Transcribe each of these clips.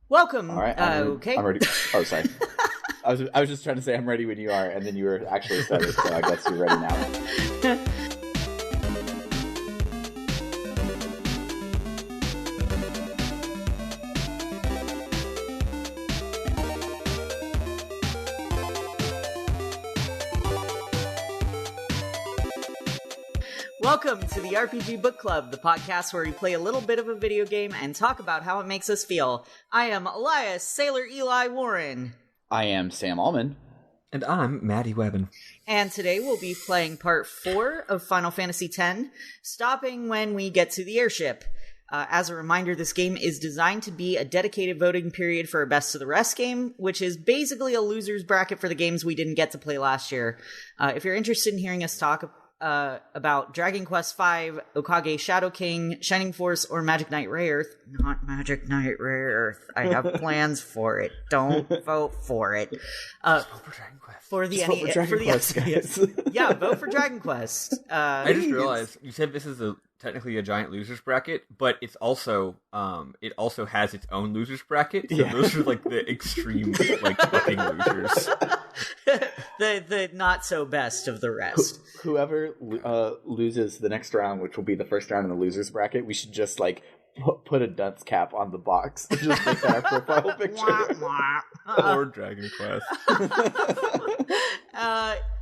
Welcome. All right. Okay. I'm ready. Oh, sorry. I was just trying to say I'm ready when you are, and then you were actually started, so I guess you're ready now. Welcome to the RPG Book Club, the podcast where we play a little bit of a video game and talk about how it makes us feel. I am Elias Sailor Eli Warren. I am Sam Allman. And I'm Maddie Webben. And today we'll be playing part 4 of Final Fantasy X, stopping when we get to the airship. As a reminder, this game is designed to be a dedicated voting period for a Best of the Rest game, which is basically a loser's bracket for the games we didn't get to play last year. If you're interested in hearing us talk about Dragon Quest V, Okage Shadow King, Shining Force, or Magic Knight Rayearth. Not Magic Knight Rayearth. I have plans for it. Don't vote for it. Vote for Dragon Quest. For the Vote for Dragon Quest, guys. Yeah, vote for Dragon Quest. I just realized you said this is technically a giant losers bracket, but it's also it also has its own losers bracket. So those are like the extreme like fucking losers. the not so best of the rest. Whoever loses the next round, which will be the first round in the losers bracket, we should just like put a dunce cap on the box and just make that our profile picture. Or Dragon Quest.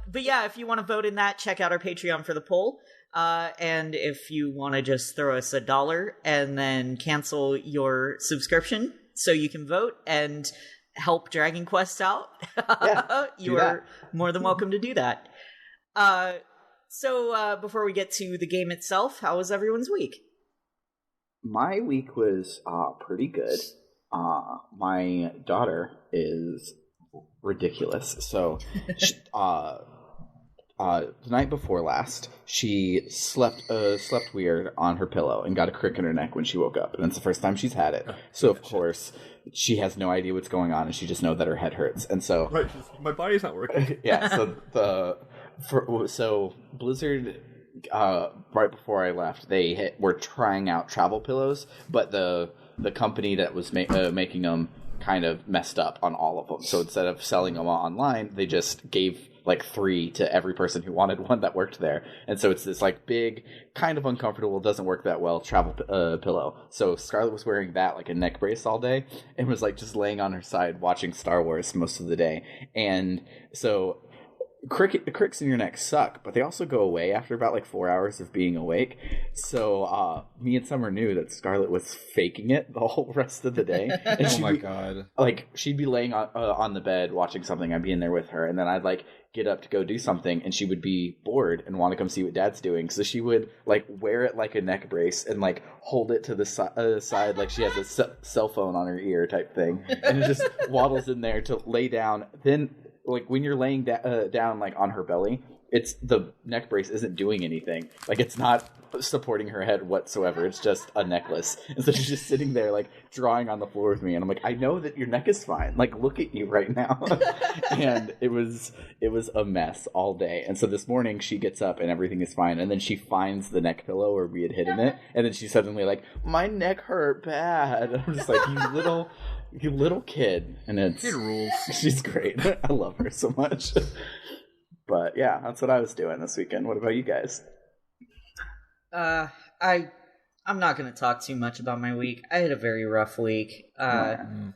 But yeah, if you want to vote in that, check out our Patreon for the poll. And if you want to just throw us $1 and then cancel your subscription so you can vote and help Dragon Quest out, you are more than welcome to do that. So before we get to the game itself, how was everyone's week? My week was pretty good. My daughter is ridiculous. So the night before last, she slept weird on her pillow and got a crick in her neck when she woke up. And it's the first time she's had it. So, of course, she has no idea what's going on, and she just knows that her head hurts. And so... Right, my body's not working. Yeah, so Blizzard... right before I left, were trying out travel pillows, but the company that was making them kind of messed up on all of them. So instead of selling them online, they just gave like 3 to every person who wanted one that worked there. And so it's this like big, kind of uncomfortable, doesn't work that well travel pillow. So Scarlett was wearing that like a neck brace all day and was like just laying on her side watching Star Wars most of the day. And so cricks in your neck suck, but they also go away after about like 4 hours of being awake. So me and Summer knew that Scarlett was faking it the whole rest of the day. And oh my god! Like she'd be laying on the bed watching something. I'd be in there with her, and then I'd like get up to go do something, and she would be bored and want to come see what Dad's doing. So she would like wear it like a neck brace and like hold it to the side like she has a cell phone on her ear type thing, and it just waddles in there to lay down. Then like when you're laying down like on her belly, it's the neck brace isn't doing anything. Like it's not supporting her head whatsoever. It's just a necklace. And so she's just sitting there like drawing on the floor with me, and I'm like, I know that your neck is fine. Like look at you right now. And it was a mess all day. And so this morning she gets up and everything is fine, and then she finds the neck pillow where we had hidden it, and then she's suddenly like, my neck hurt bad. And I'm just like, you little kid. And it's Kid rules. She's great. I love her so much. But yeah, that's what I was doing this weekend. What about you guys? I'm not going to talk too much about my week. I had a very rough week. Mental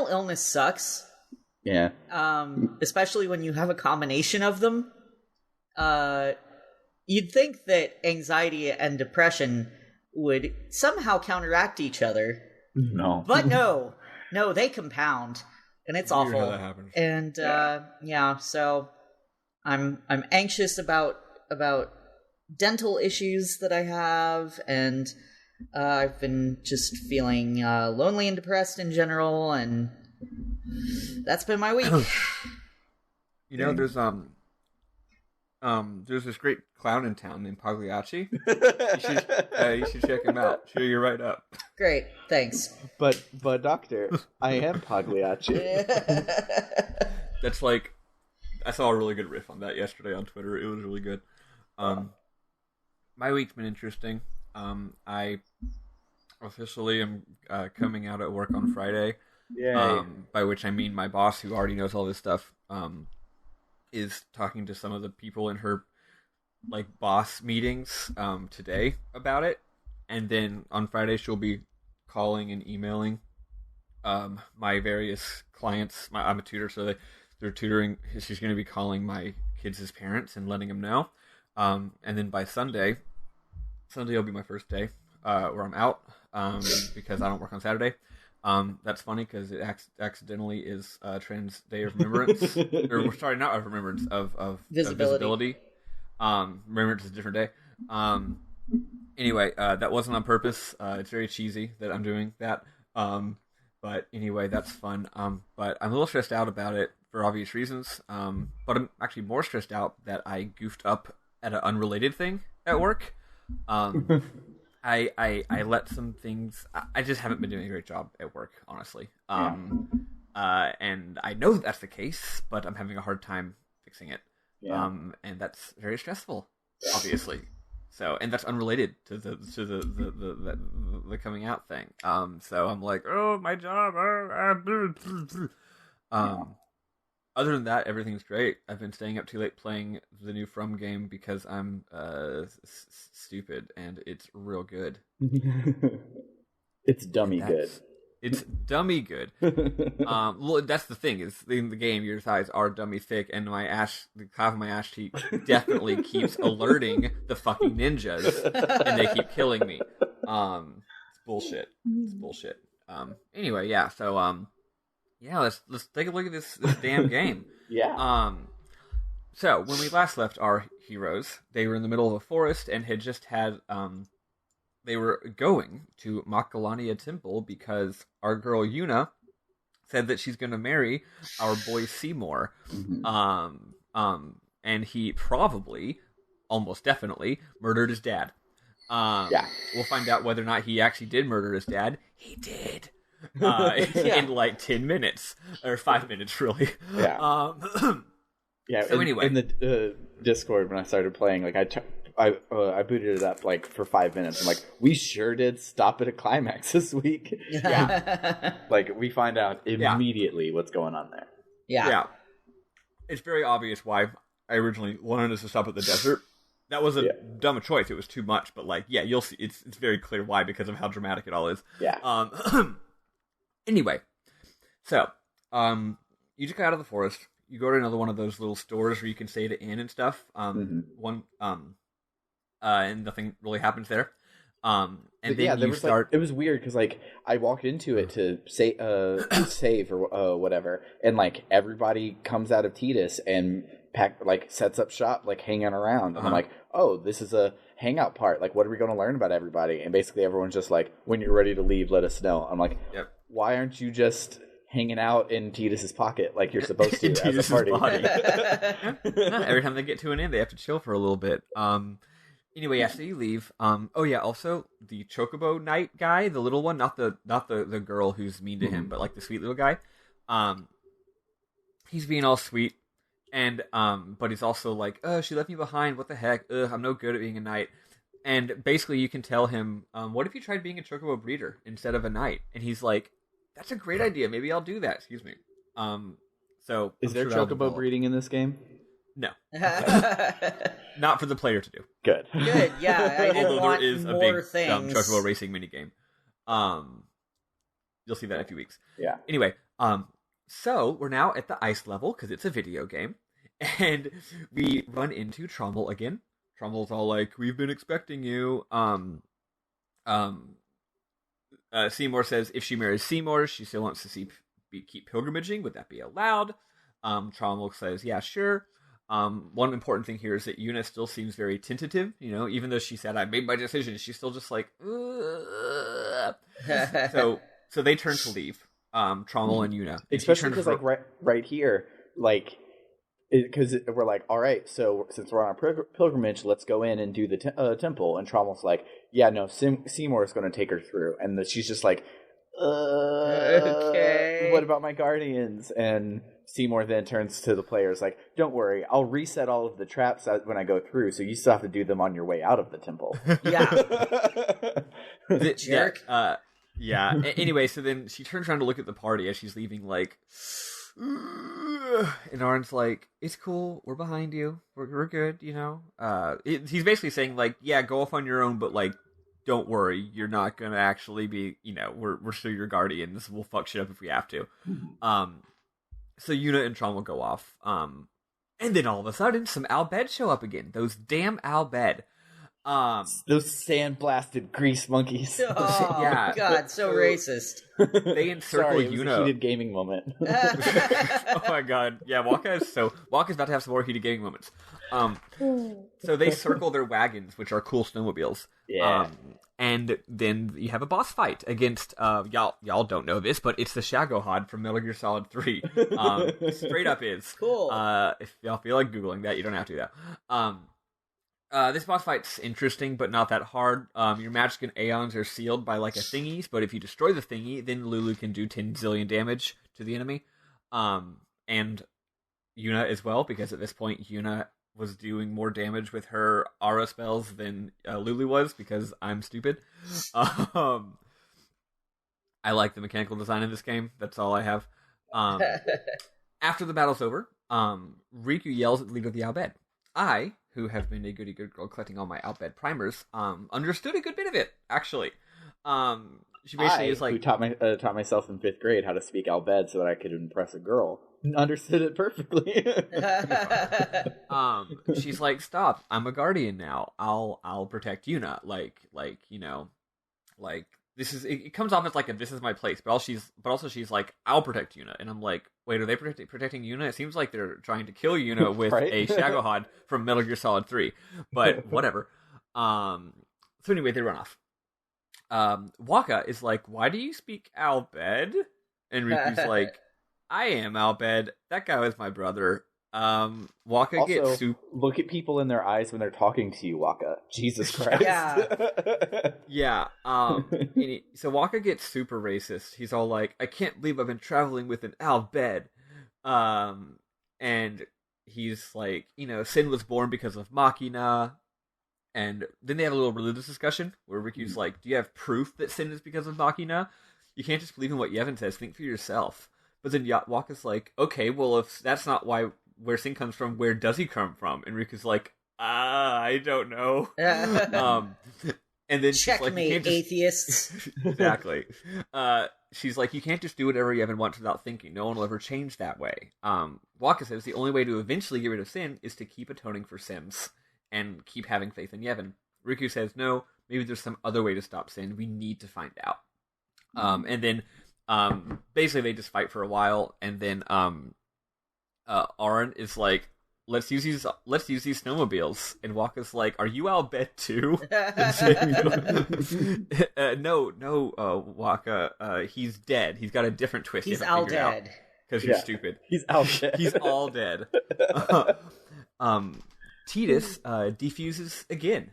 illness sucks. Yeah. Especially when you have a combination of them. You'd think that anxiety and depression would somehow counteract each other. No. But no, they compound, and it's awful. How that happens. And so I'm anxious about dental issues that I have, and I've been just feeling lonely and depressed in general, and that's been my week. You know, there's this great clown in town named Pagliacci. You should check him out. Cheer you right up. Great, thanks. But doctor, I am Pagliacci. That's like, I saw a really good riff on that yesterday on Twitter. It was really good. My week's been interesting. I Officially, I'm coming out at work on Friday. Yay. By which I mean my boss, who already knows all this stuff, is talking to some of the people in her like boss meetings today about it, and then on Friday she'll be calling and emailing my various clients. I'm a tutor, so they're tutoring. She's going to be calling my kids' parents and letting them know. And then by Sunday will be my first day where I'm out because I don't work on Saturday. That's funny because it accidentally is Trans Day of Remembrance. Or sorry, not of remembrance, of visibility. Remembrance is a different day. Anyway, that wasn't on purpose. It's very cheesy that I'm doing that. But anyway, that's fun. But I'm a little stressed out about it for obvious reasons. But I'm actually more stressed out that I goofed up at an unrelated thing at work. I let some things. I just haven't been doing a great job at work, honestly. And I know that's the case, but I'm having a hard time fixing it. Yeah. And that's very stressful, obviously. So, and that's unrelated to the coming out thing. So I'm like, oh, my job. Other than that, everything's great. I've been staying up too late playing the new From game because I'm stupid, and it's real good. It's dummy good. It's dummy good. Well, that's the thing, is in the game your thighs are dummy thick, and the half of my ass cheek definitely keeps alerting the fucking ninjas, and they keep killing me. It's bullshit. It's bullshit. Anyway, yeah. So yeah, let's take a look at this damn game. Yeah. So when we last left our heroes, they were in the middle of a forest and had just had they were going to Makalania Temple because our girl Yuna said that she's going to marry our boy Seymour. Mm-hmm. And he probably, almost definitely, murdered his dad. Yeah. We'll find out whether or not he actually did murder his dad. He did. In like 10 minutes. Or 5 minutes, really. Yeah. Yeah. So anyway. In the Discord, when I started playing, like I booted it up like for 5 minutes. I'm like, we sure did stop at a climax this week. Yeah. Like, we find out immediately what's going on there. Yeah. It's very obvious why I originally wanted us to stop at the desert. That was a dumb choice. It was too much, but like, yeah, you'll see. It's very clear why, because of how dramatic it all is. Yeah. Anyway, so you just got out of the forest. You go to another one of those little stores where you can stay at an inn and stuff. And nothing really happens there. And then you start. Like, it was weird because like I walked into it to say save or whatever, and like everybody comes out of Titus and sets up shop, like hanging around, and I'm like, oh, this is a hangout part. Like, what are we going to learn about everybody? And basically everyone's just like, when you're ready to leave, let us know. I'm like, why aren't you just hanging out in Titus's pocket like you're supposed to as a party? Every time they get to an inn, they have to chill for a little bit. Anyway, so you leave. Oh yeah, also the Chocobo Knight guy, the little one, not the girl who's mean to him, but like the sweet little guy. He's being all sweet, and but he's also like, she left me behind. What the heck? I'm no good at being a knight. And basically, you can tell him, what if you tried being a Chocobo breeder instead of a knight? And he's like, that's a great idea. Maybe I'll do that. Excuse me. So is there Chocobo breeding in this game? No. Not for the player to do. Good. Yeah, I didn't Although want there is a more big things. Chocobo racing minigame. You'll see that in a few weeks. Yeah. Anyway, so we're now at the ice level because it's a video game, and we run into Trommel again. Trommel's all like, "We've been expecting you." Seymour says if she marries Seymour, she still wants to keep pilgrimaging. Would that be allowed? Trommel says, "Yeah, sure." One important thing here is that Yuna still seems very tentative. You know, even though she said I made my decision, she's still just like. So they turn to leave. Trommel and Yuna, especially because like right here, like because we're like, all right, so since we're on our pilgrimage, let's go in and do the temple. And Trommel's like, yeah, no, Seymour is going to take her through, and she's just like, Okay. What about my guardians? And Seymour then turns to the players like, don't worry, I'll reset all of the traps when I go through, so you still have to do them on your way out of the temple. Yeah. Jerk. Yeah. Anyway, so then she turns around to look at the party as she's leaving, like, and Arn's like, it's cool, we're behind you, we're good, you know? He's basically saying, like, yeah, go off on your own, but, like, don't worry, you're not gonna actually be, you know, we're still your guardians, we'll fuck shit up if we have to. So Yuna and Tron will go off, and then all of a sudden, some Al Bhed show up again, those damn Al Bhed. Those sandblasted grease monkeys. Oh, yeah. God, so racist. They encircle Sorry, it Yuna. was a heated gaming moment. Oh my god. Yeah, Waka's about to have some more heated gaming moments. So they circle their wagons, which are cool snowmobiles. Yeah. And then you have a boss fight against y'all don't know this, but it's the Shagohod from Metal Gear Solid 3. Straight up is. Cool. If y'all feel like Googling that, you don't have to do that. This boss fight's interesting, but not that hard. Your magic and aeons are sealed by like a thingy, but if you destroy the thingy, then Lulu can do 10 zillion damage to the enemy. And Yuna as well, because at this point Yuna was doing more damage with her aura spells than Lulu was, because I'm stupid. I like the mechanical design in this game. That's all I have. After the battle's over, Riku yells at the leader of the Al Bhed. I, who have been a goody good girl collecting all my Al Bhed primers, understood a good bit of it, actually. She basically is like, who taught myself in 5th grade how to speak Al Bhed so that I could impress a girl, understood it perfectly. She's like, stop, I'm a guardian now. I'll protect Yuna. Like you know, like this is. It comes off as like this is my place, but also she's like, I'll protect Yuna, and I'm like, wait, are they protecting Yuna? It seems like they're trying to kill Yuna with Right? a Shagohod from Metal Gear Solid 3, but whatever. So anyway, they run off. Waka is like, why do you speak Al Bhed? And Riku's like, I am Al Bhed. That guy was my brother. Waka Also, gets look at people in their eyes when they're talking to you, Waka. Jesus Christ. Yeah. So Waka gets super racist. He's all like, I can't believe I've been traveling with an Al Bhed. And he's like, you know, Sin was born because of Machina. And then they have a little religious discussion where Riku's like, do you have proof that Sin is because of Machina? You can't just believe in what Yevon says. Think for yourself. But then Waka's like, okay, well, if that's not where Sin comes from, where does he come from? And Riku's like, I don't know. And then checkmate, atheists. Exactly. She's like, you can't just do whatever Yevon wants without thinking. No one will ever change that way. Waka says the only way to eventually get rid of Sin is to keep atoning for sins and keep having faith in Yevon. Riku says, no, maybe there's some other way to stop Sin. We need to find out. And then basically they just fight for a while, and then Arn is like, let's use these snowmobiles, and Waka's like, are you Al Bhed too? No, Waka, he's dead. He's got a different twist. He's all dead. Because you're stupid. He's all dead. He's all dead. Tidus defuses again.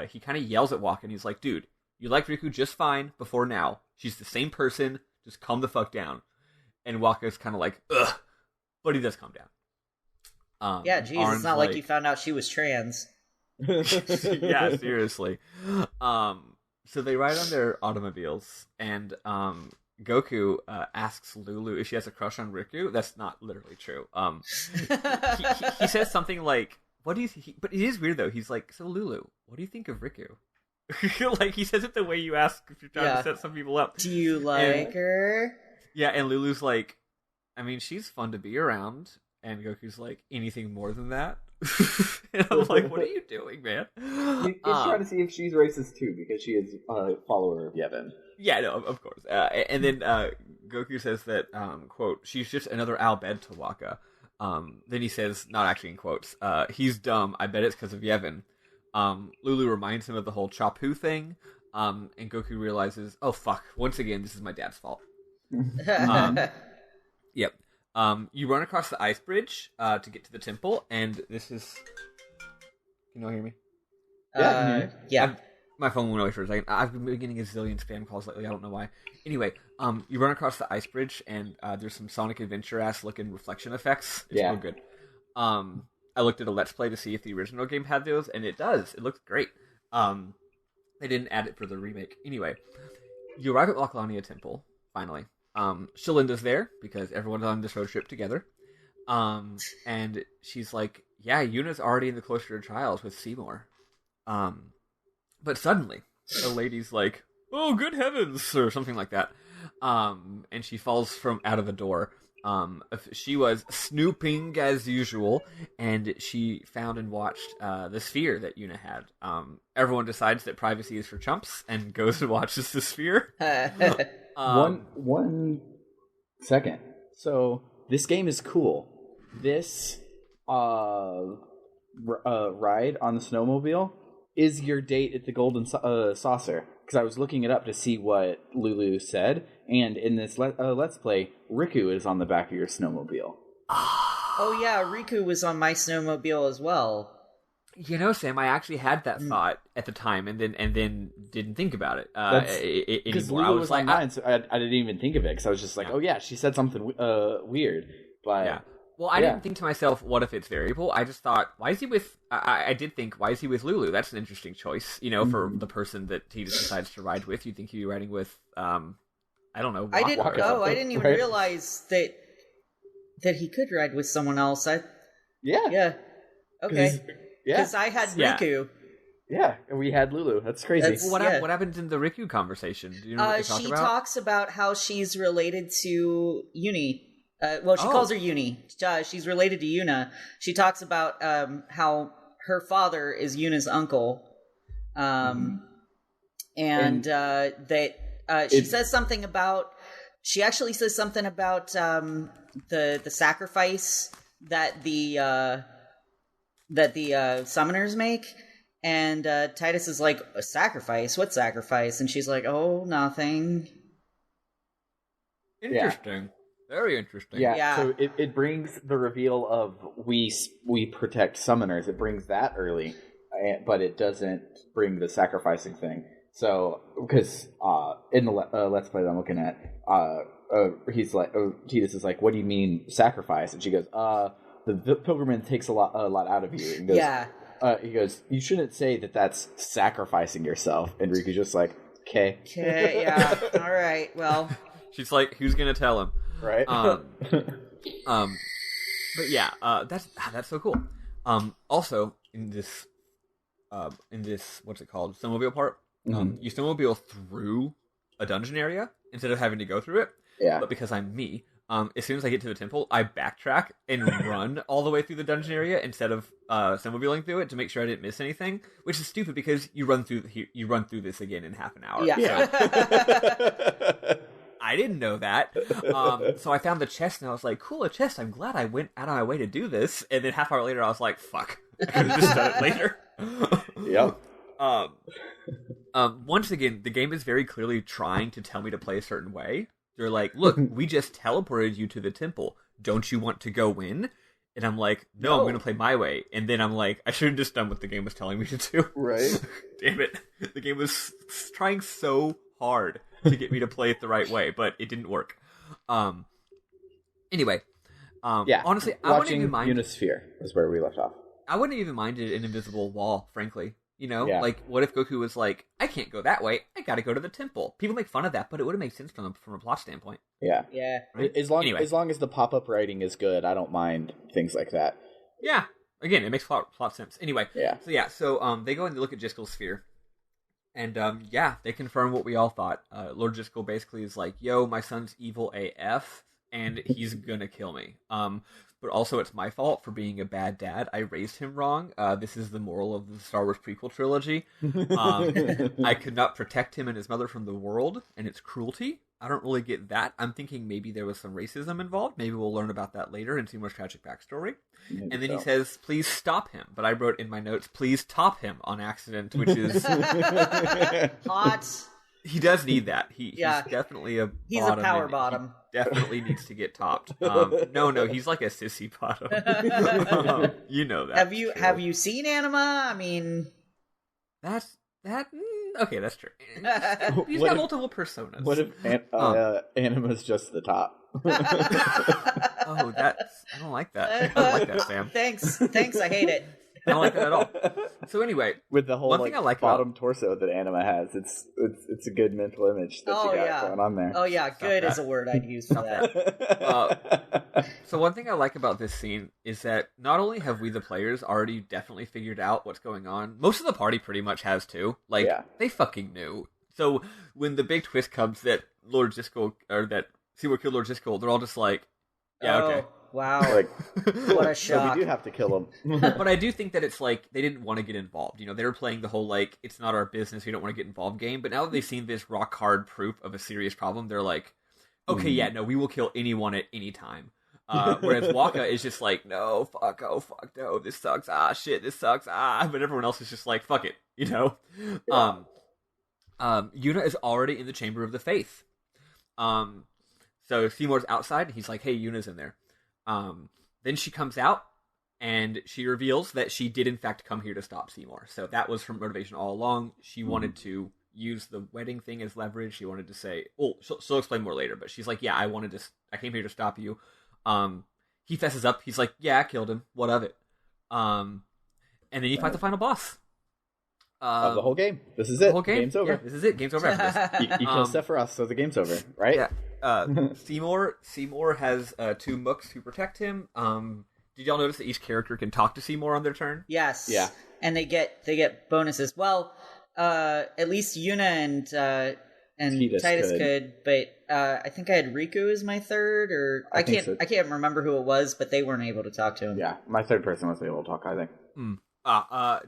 He kind of yells at Waka, and he's like, dude, you liked Riku just fine before now. She's the same person. Just calm the fuck down. And Waka's kind of like, ugh. But he does calm down. Yeah, geez, it's not like you found out she was trans. Yeah, seriously. So they ride on their automobiles, and Goku asks Lulu if she has a crush on Riku. That's not literally true. He says something like, "What do you?" But it is weird though. He's like, "So Lulu, what do you think of Riku?" Like he says it the way you ask if you're trying to set some people up. Do you like her? Yeah, and Lulu's like, I mean, she's fun to be around. And Goku's like, anything more than that? And I'm like, what are you doing, man? He's trying to see if she's racist too, because she is a follower of Yevon. Yeah, no, of course. And then Goku says that, quote, she's just another Al Bhed to Waka. Then he says, not actually in quotes, he's dumb. I bet it's because of Yevon. Lulu reminds him of the whole Chapu thing. And Goku realizes, oh, fuck, once again, this is my dad's fault. Yep. You run across the ice bridge to get to the temple, and this is... Can you all hear me? Yeah. My phone went away for a second. I've been getting a zillion spam calls lately. I don't know why. Anyway, you run across the ice bridge, and there's some Sonic Adventure-ass looking reflection effects. It's real good. I looked at a Let's Play to see if the original game had those, and it does. It looks great. They didn't add it for the remake. Anyway, you arrive at Locklania Temple, finally. Shalinda's there, because everyone's on this road trip together. And she's like, yeah, Yuna's already in the Cloister of Trials with Seymour. But suddenly, the lady's like, oh, good heavens, or something like that. And she falls from out of a door. She was snooping as usual, and she found and watched the sphere that Yuna had. Everyone decides that privacy is for chumps and goes and watches the sphere. One second. So this game is cool. This ride on the snowmobile is your date at the Golden Saucer. Because I was looking it up to see what Lulu said, and in this Let's Play, Riku is on the back of your snowmobile. Oh yeah, Riku was on my snowmobile as well. You know, Sam, I actually had that thought at the time, and then didn't think about it because anymore. Lulu was on mine, so I didn't even think of it, because I was just like, oh yeah, she said something weird. But yeah. Well, I didn't think to myself, what if it's variable? I just thought, why is he with... I did think, why is he with Lulu? That's an interesting choice, you know, for the person that he just decides to ride with. You'd think he'd be riding with, I don't know, I didn't even realize that he could ride with someone else. Yeah. Okay. Because I had Riku. Yeah, and we had Lulu. That's crazy. What happened in the Riku conversation? Do you know what they talk she about? talks about how she's related to Uni. She calls her Uni. She's related to Yuna. She talks about how her father is Yuna's uncle. She says something about... She actually says something about the sacrifice that the summoners make. And Titus is like, a sacrifice? What sacrifice? And she's like, oh, nothing. Interesting. Yeah. Very interesting. Yeah. So it brings the reveal of we protect summoners. It brings that early, but it doesn't bring the sacrificing thing. So because in the Let's Play that I'm looking at, he's like, Titus is like, what do you mean sacrifice? And she goes, the pilgrimage takes a lot out of you. And goes, he goes, you shouldn't say that that's sacrificing yourself. And Riku's just like, okay, yeah, all right, well. She's like, who's gonna tell him? Right. But yeah, that's so cool. Also in this what's it called? Snowmobile part. You snowmobile through a dungeon area instead of having to go through it. Yeah. But because I'm me, as soon as I get to the temple, I backtrack and run all the way through the dungeon area instead of snowmobiling through it to make sure I didn't miss anything. Which is stupid because you run through this again in half an hour. Yeah. So. I didn't know that. So I found the chest and I was like, cool, a chest. I'm glad I went out of my way to do this. And then half hour later, I was like, fuck. I could have just done it later. Yep. Once again, the game is very clearly trying to tell me to play a certain way. They're like, look, we just teleported you to the temple. Don't you want to go in? And I'm like, no, I'm going to play my way. And then I'm like, I should have just done what the game was telling me to do. Right. Damn it. The game was trying so hard to get me to play it the right way, but it didn't work. Anyway, honestly, I wouldn't even mind... Unisphere is where we left off. I wouldn't even mind an invisible wall, frankly. You know, like, what if Goku was like, I can't go that way, I gotta go to the temple. People make fun of that, but it would have made sense from a plot standpoint. Yeah. Right? As long as the pop-up writing is good, I don't mind things like that. Yeah. Again, it makes plot sense. Anyway. Yeah. So they go and look at Jiskel's sphere. And, they confirm what we all thought. Lord Jiskel basically is like, yo, my son's evil AF, and he's gonna kill me. But also it's my fault for being a bad dad. I raised him wrong. This is the moral of the Star Wars prequel trilogy. I could not protect him and his mother from the world and its cruelty. I don't really get that. I'm thinking maybe there was some racism involved. Maybe we'll learn about that later in Seymour's tragic backstory. And then he says, please stop him. But I wrote in my notes, please top him on accident, which is... Hot. He does need that. He's definitely a He's bottom. A power bottom. Definitely needs to get topped. No, he's like a sissy bottom. You know that. Have you seen Anima? I mean... That Okay, that's true. He's What got if- multiple personas. What if Anima's just the top? Oh, I don't like that. I don't like that, Sam. Thanks, I hate it. I don't like that at all. So anyway, With the whole one thing I like bottom torso that Anima has, it's a good mental image that you got going on there. Oh yeah, good is a word I'd use for that. So one thing I like about this scene is that not only have we the players already definitely figured out what's going on, most of the party pretty much has too. Like, they fucking knew. So when the big twist comes that Lord Jiskel, or that Seymour killed Lord Jiskel, they're all just like, yeah, okay. Wow. Like, what a shock. So we do have to kill him. But I do think that it's like, they didn't want to get involved. You know, they were playing the whole, like, it's not our business, we don't want to get involved game. But now that they've seen this rock hard proof of a serious problem, they're like, okay, yeah, no, we will kill anyone at any time. Whereas Waka is just like, no, fuck, oh, fuck, no, this sucks, ah, shit, this sucks, ah. But everyone else is just like, fuck it, you know? Yeah. Yuna is already in the Chamber of the Faith. So Seymour's outside, and he's like, hey, Yuna's in there. Then she comes out, and she reveals that she did in fact come here to stop Seymour. So that was her motivation all along. She wanted to use the wedding thing as leverage. She wanted to say, well, she'll explain more later, but she's like, yeah, I came here to stop you. He fesses up. He's like, yeah, I killed him. What of it? And then you fight the final boss. Of the whole game. This is it. The whole game? Game's over. Yeah, this is it. Game's over after this. You kill Sephiroth, so the game's over, right? Yeah. Seymour has 2 mooks who protect him. Did y'all notice that each character can talk to Seymour on their turn? Yes. Yeah. And they get bonuses. Well, at least Yuna and Titus could, but I think I had Riku as my third, or I can't remember who it was, but they weren't able to talk to him. Yeah, my third person was able to talk, I think. I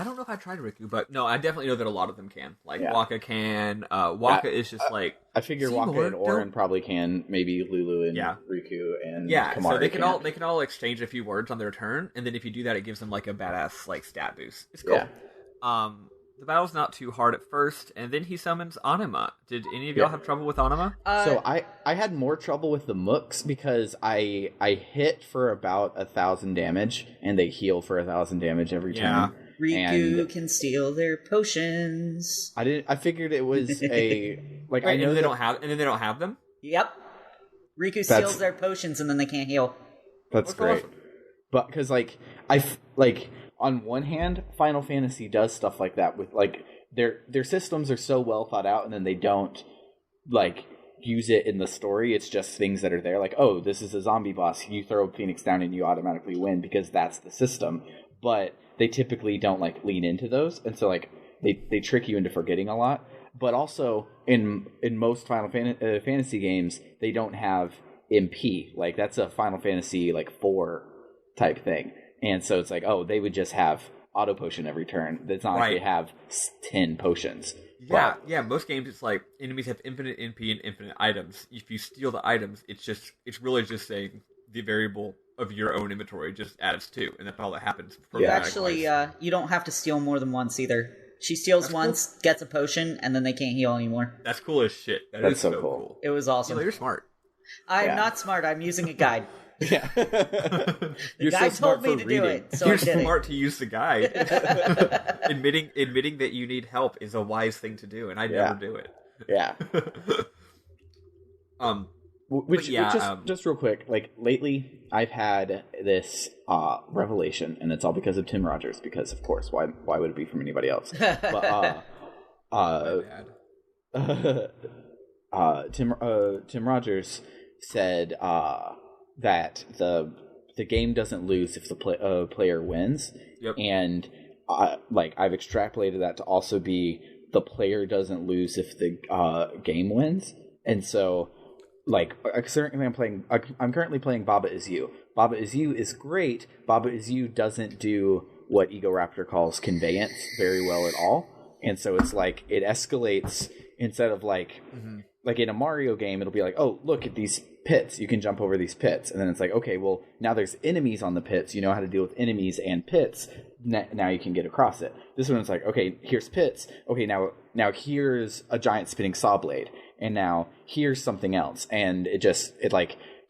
don't know if I tried Riku, but no, I definitely know that a lot of them can. Like, Waka can. Waka is just like... I figure Waka and Orin probably can. Maybe Lulu and Riku and Kamari so they can all exchange a few words on their turn, and then if you do that, it gives them like a badass like stat boost. It's cool. Yeah. The battle's not too hard at first, and then he summons Anima. Did any of y'all have trouble with Anima? So I had more trouble with the mooks because I hit for about 1,000 damage, and they heal for 1,000 damage every turn. Riku can steal their potions. I figured it was a like I know they don't have them. Yep. Riku steals their potions, and then they can't heal. That's great. Awesome. But because on one hand, Final Fantasy does stuff like that with like their systems are so well thought out, and then they don't like use it in the story. It's just things that are there, like, oh, this is a zombie boss. You throw Phoenix down and you automatically win because that's the system. But they typically don't like lean into those, and so like they trick you into forgetting a lot. But also in most Final Fantasy games, they don't have MP. Like that's a Final Fantasy like 4 type thing. And so it's like, oh, they would just have auto potion every turn. It's not like they have 10 potions. Yeah, yeah. Most games, it's like enemies have infinite NP and infinite items. If you steal the items, it's really just saying the variable of your own inventory just adds 2, and that's all that happens. Actually, you don't have to steal more than once either. She steals once, gets a potion, and then they can't heal anymore. That's cool as shit. That's so cool. It was awesome. You're smart. I'm not smart. I'm using a guide. Yeah. The guy told me to do it, so You're I did smart to use the guide. Admitting that you need help is a wise thing to do, and I never do it. Yeah. Just real quick, like lately I've had this revelation, and it's all because of Tim Rogers, because of course, why would it be from anybody else? But Tim Rogers said that the game doesn't lose if the player wins. Yep. And I've extrapolated that to also be the player doesn't lose if the game wins. And so I'm currently playing Baba Is You. Baba Is You is great. Baba Is You doesn't do what Ego Raptor calls conveyance very well at all. And so it's like it escalates instead of like in a Mario game, it'll be like, oh, look at these pits. You can jump over these pits. And then it's like, okay, well, now there's enemies on the pits. You know how to deal with enemies and pits. Now you can get across it. This one is like, okay, here's pits. Okay, now here's a giant spinning saw blade. And now here's something else. And it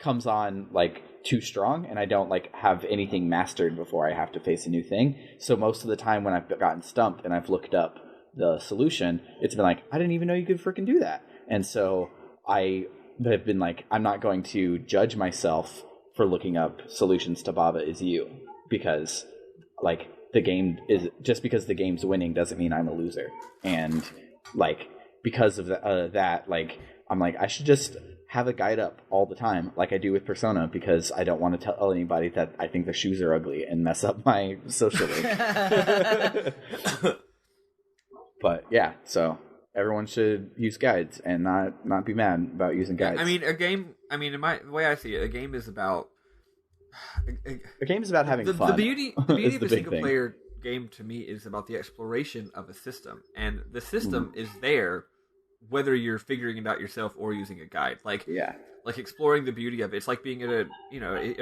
comes on like too strong, and I don't like have anything mastered before I have to face a new thing. So most of the time when I've gotten stumped and I've looked up the solution, it's been like, I didn't even know you could freaking do that. And so I have been like, I'm not going to judge myself for looking up solutions to Baba Is You, because like the game is, just because the game's winning doesn't mean I'm a loser. And like because of that, like I'm like, I should just have a guide up all the time like I do with Persona, because I don't want to tell anybody that I think the shoes are ugly and mess up my social life. But yeah, so everyone should use guides and not be mad about using guides. I mean, the way I see it, a game is about a game is about having fun. The beauty of a single thing. player game to me is about the exploration of a system, and the system is there whether you're figuring it out yourself or using a guide. Like exploring the beauty of it. It's like being at a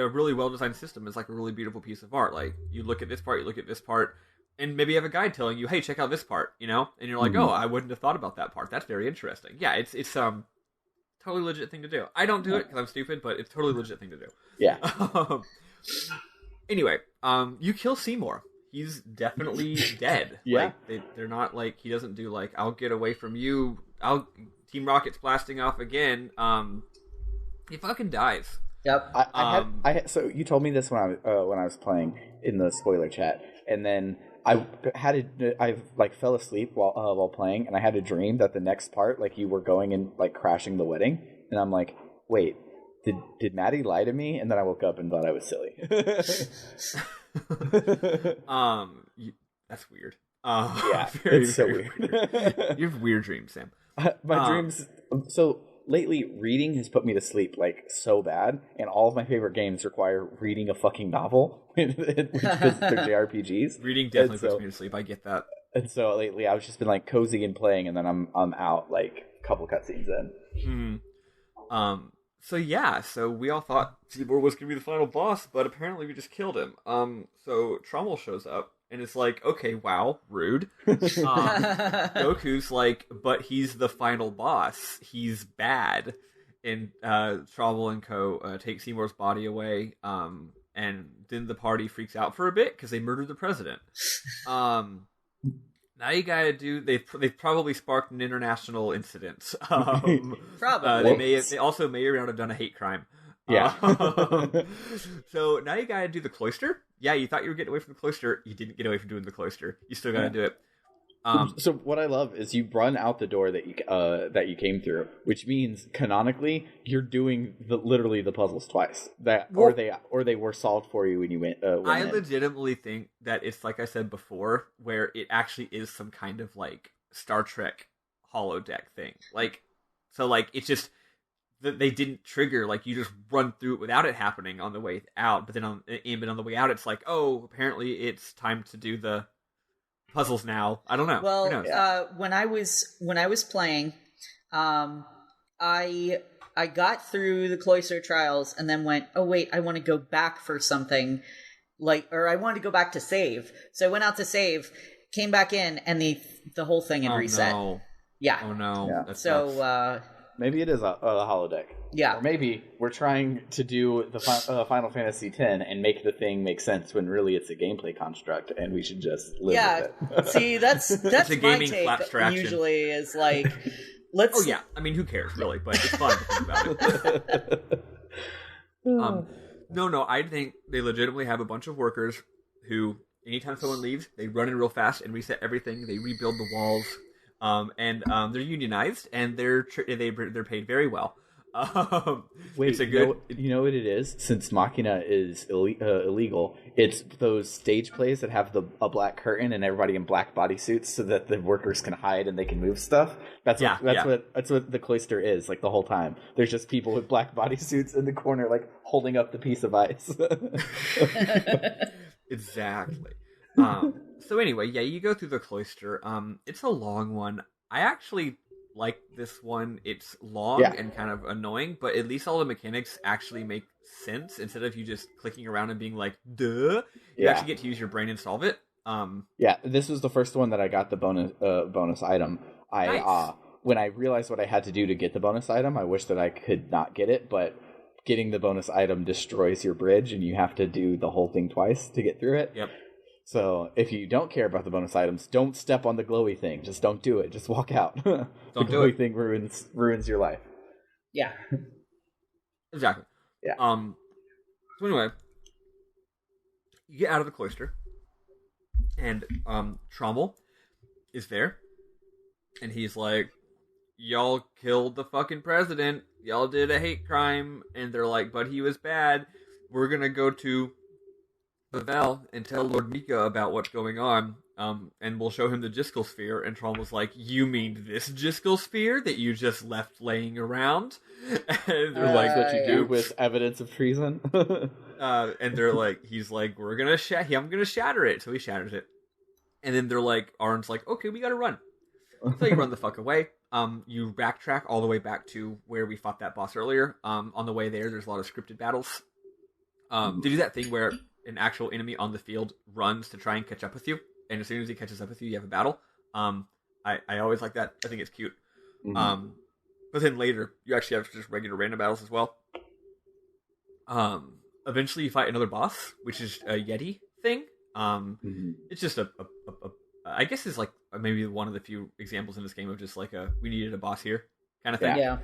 really well designed system is like a really beautiful piece of art. Like you look at this part, you look at this part, and maybe you have a guide telling you, hey, check out this part, and you're like, oh, I wouldn't have thought about that part. That's very interesting. Yeah, it's totally legit thing to do. I don't do it because I'm stupid, but it's totally legit thing to do. Yeah. Anyway, you kill Seymour. He's definitely dead. Yeah. Like, they're not like, he doesn't do like, I'll get away from you. Team Rocket's blasting off again. He fucking dies. Yep. So you told me this when I was playing in the spoiler chat, and then I like fell asleep while playing, and I had a dream that the next part, like you were going and like crashing the wedding, and I'm like, wait, did Maddie lie to me? And then I woke up and thought I was silly. That's weird. Yeah, very, it's so very weird. You have weird dreams, Sam. My dreams. So lately, reading has put me to sleep like so bad, and all of my favorite games require reading a fucking novel because they're JRPGs. Reading definitely puts me to sleep. I get that. And so lately, I've just been like cozy and playing, and then I'm out like a couple cutscenes in. Mm-hmm. So we all thought Seymour was gonna be the final boss, but apparently we just killed him. So Trommel shows up. And it's like, okay, wow, rude. Goku's like, but he's the final boss. He's bad. And Trommel and co. Take Seymour's body away. And then the party freaks out for a bit because they murdered the president. Now you gotta do. They've probably sparked an international incident. Probably. They also may or may not have done a hate crime. Yeah. So now you gotta do the cloister. Yeah, you thought you were getting away from the cloister. You didn't get away from doing the cloister. You still gotta do it. So what I love is you run out the door that you came through, which means canonically you're doing literally the puzzles twice. Or they were solved for you when you went. I legitimately think that it's like I said before, where it actually is some kind of like Star Trek holodeck thing. Like, so like it's just. They didn't trigger, like you just run through it without it happening on the way out, but then on the way out it's like, oh, apparently it's time to do the puzzles now. I don't know. Well, when I was playing, I got through the cloister trials and then went, oh wait, I want to go back for something, or I wanted to go back to save. So I went out to save, came back in, and the whole thing had reset. No. Yeah. Oh no. Yeah. So. Maybe it is a holodeck. Yeah. Or maybe we're trying to do the Final Fantasy X and make the thing make sense when really it's a gameplay construct and we should just live with it. See, that's a gaming my take abstraction. usually is like, let's... Oh yeah, I mean, who cares, really? But it's fun to think about it. No, I think they legitimately have a bunch of workers who, anytime someone leaves, they run in real fast and reset everything. They rebuild the walls. And they're unionized, and they're paid very well. Wait, it's a good. You know what it is? Since Machina is illegal, it's those stage plays that have a black curtain and everybody in black bodysuits, so that the workers can hide and they can move stuff. That's what the cloister is like the whole time. There's just people with black bodysuits in the corner, like holding up the piece of ice. Exactly. So anyway, yeah, you go through the cloister. It's a long one. I actually like this one. It's long and kind of annoying, but at least all the mechanics actually make sense instead of you just clicking around and being like, duh. You actually get to use your brain and solve it. Yeah, this was the first one that I got the bonus item. Nice. When I realized what I had to do to get the bonus item, I wish that I could not get it, but getting the bonus item destroys your bridge and you have to do the whole thing twice to get through it. Yep. So if you don't care about the bonus items, don't step on the glowy thing. Just don't do it. Just walk out. The glowy thing ruins your life. Yeah. Exactly. Yeah. So anyway, you get out of the cloister, and Trommel is there, and he's like, y'all killed the fucking president. Y'all did a hate crime. And they're like, but he was bad. We're gonna go to Bavel and tell Lord Mika about what's going on. And we'll show him the Jiskel Sphere. And Trommel's like, you mean this Jiskel Sphere that you just left laying around? And they're like, what you do with evidence of treason. And they're like, he's like, I'm gonna shatter it. So he shatters it. And then they're like, Arn's like, okay, we gotta run. So you run the fuck away. You backtrack all the way back to where we fought that boss earlier. On the way there's a lot of scripted battles. They do that thing where an actual enemy on the field runs to try and catch up with you, and as soon as he catches up with you, you have a battle. I always like that. I think it's cute. But then later, you actually have just regular random battles as well. Eventually, you fight another boss, which is a Yeti thing. It's just I guess it's like maybe one of the few examples in this game of just like we needed a boss here kind of thing. Yeah.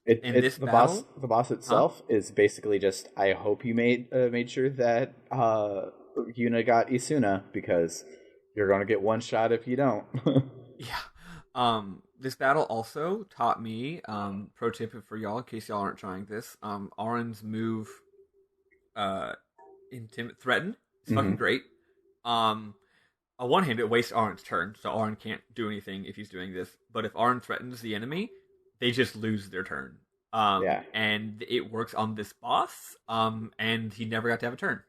The boss itself is basically just, I hope you made sure that Yuna got Isuna, because you're going to get one shot if you don't. Yeah. This battle also taught me, pro tip for y'all in case y'all aren't trying this, Auron's move, Threaten. It's fucking great. On one hand, it wastes Auron's turn, so Auron can't do anything if he's doing this. But if Auron threatens the enemy, they just lose their turn. And it works on this boss, and he never got to have a turn.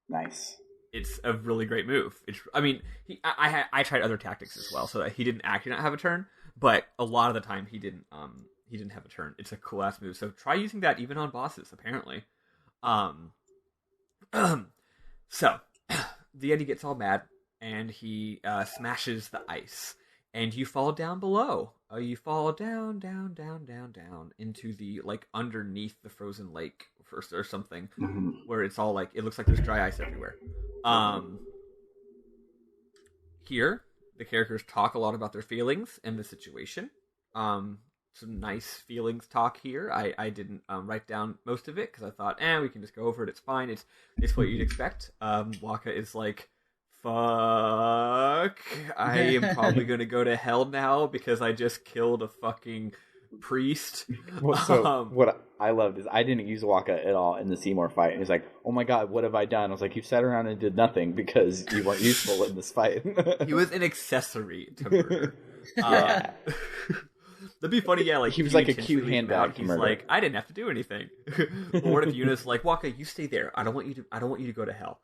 Nice. It's a really great move. I tried other tactics as well, so that he didn't actually not have a turn, but a lot of the time he didn't have a turn. It's a cool ass move, so try using that even on bosses, apparently. So the Yeti gets all mad, and he smashes the ice, and you fall down below. You fall down into the, like, underneath the frozen lake or something, where it's all like, it looks like there's dry ice everywhere. Here, the characters talk a lot about their feelings and the situation. Some nice feelings talk here. I didn't write down most of it because I thought, we can just go over it. It's fine. It's what you'd expect. Waka is like, fuck, I am probably going to go to hell now because I just killed a fucking priest. So what I loved is I didn't use Waka at all in the Seymour fight. And he's like, oh my god, what have I done? I was like, you sat around and did nothing because you weren't useful in this fight. He was an accessory to murder. That'd be funny, yeah. Like, he was like a cute handbag. He's like, I didn't have to do anything. Or what if Yuna's like, Waka, you stay there. I don't want you to go to hell.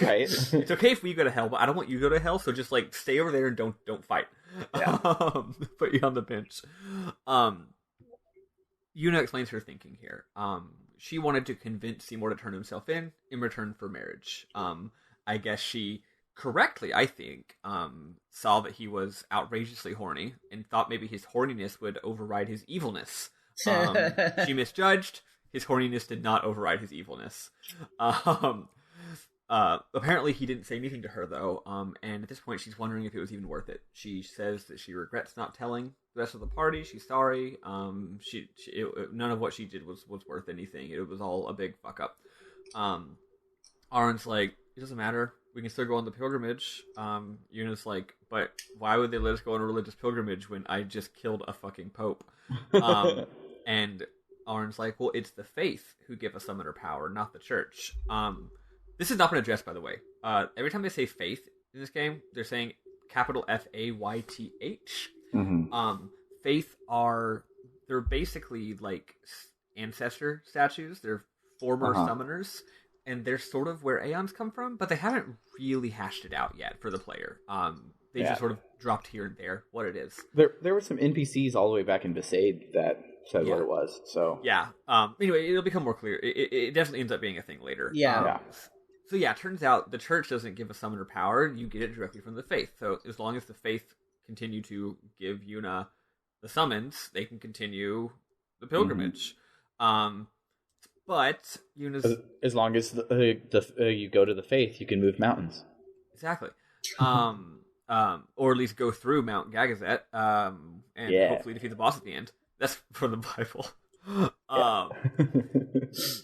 Right? It's okay if we go to hell, but I don't want you to go to hell. So just like stay over there and don't fight. Yeah. Put you on the bench. Yuna explains her thinking here. She wanted to convince Seymour to turn himself in return for marriage. I guess she correctly, I think, saw that he was outrageously horny and thought maybe his horniness would override his evilness. She misjudged. His horniness did not override his evilness. Apparently he didn't say anything to her, though, and at this point she's wondering if it was even worth it. She says that she regrets not telling the rest of the party. She's sorry. None of what she did was worth anything. It was all a big fuck up. Auron's like, it doesn't matter. We can still go on the pilgrimage. Yuna's like, but why would they let us go on a religious pilgrimage when I just killed a fucking pope? And Auron's like, well, it's the faith who give us summoner power, not the church. This has not been addressed, by the way. Every time they say faith in this game, they're saying capital F-A-Y-T-H. Faith they're basically like ancestor statues. They're former summoners. And they're sort of where Aeons come from, but they haven't really hashed it out yet for the player. They just sort of dropped here and there what it is. There were some NPCs all the way back in Besaid that said what it was. So anyway, it'll become more clear. It definitely ends up being a thing later. So it turns out the church doesn't give a summoner power. You get it directly from the faith. So as long as the faith continue to give Yuna the summons, they can continue the pilgrimage. But Yuna's as long as you go to the faith, you can move mountains. exactly. Or at least go through Mount Gagazet, and hopefully defeat the boss at the end. That's from the Bible.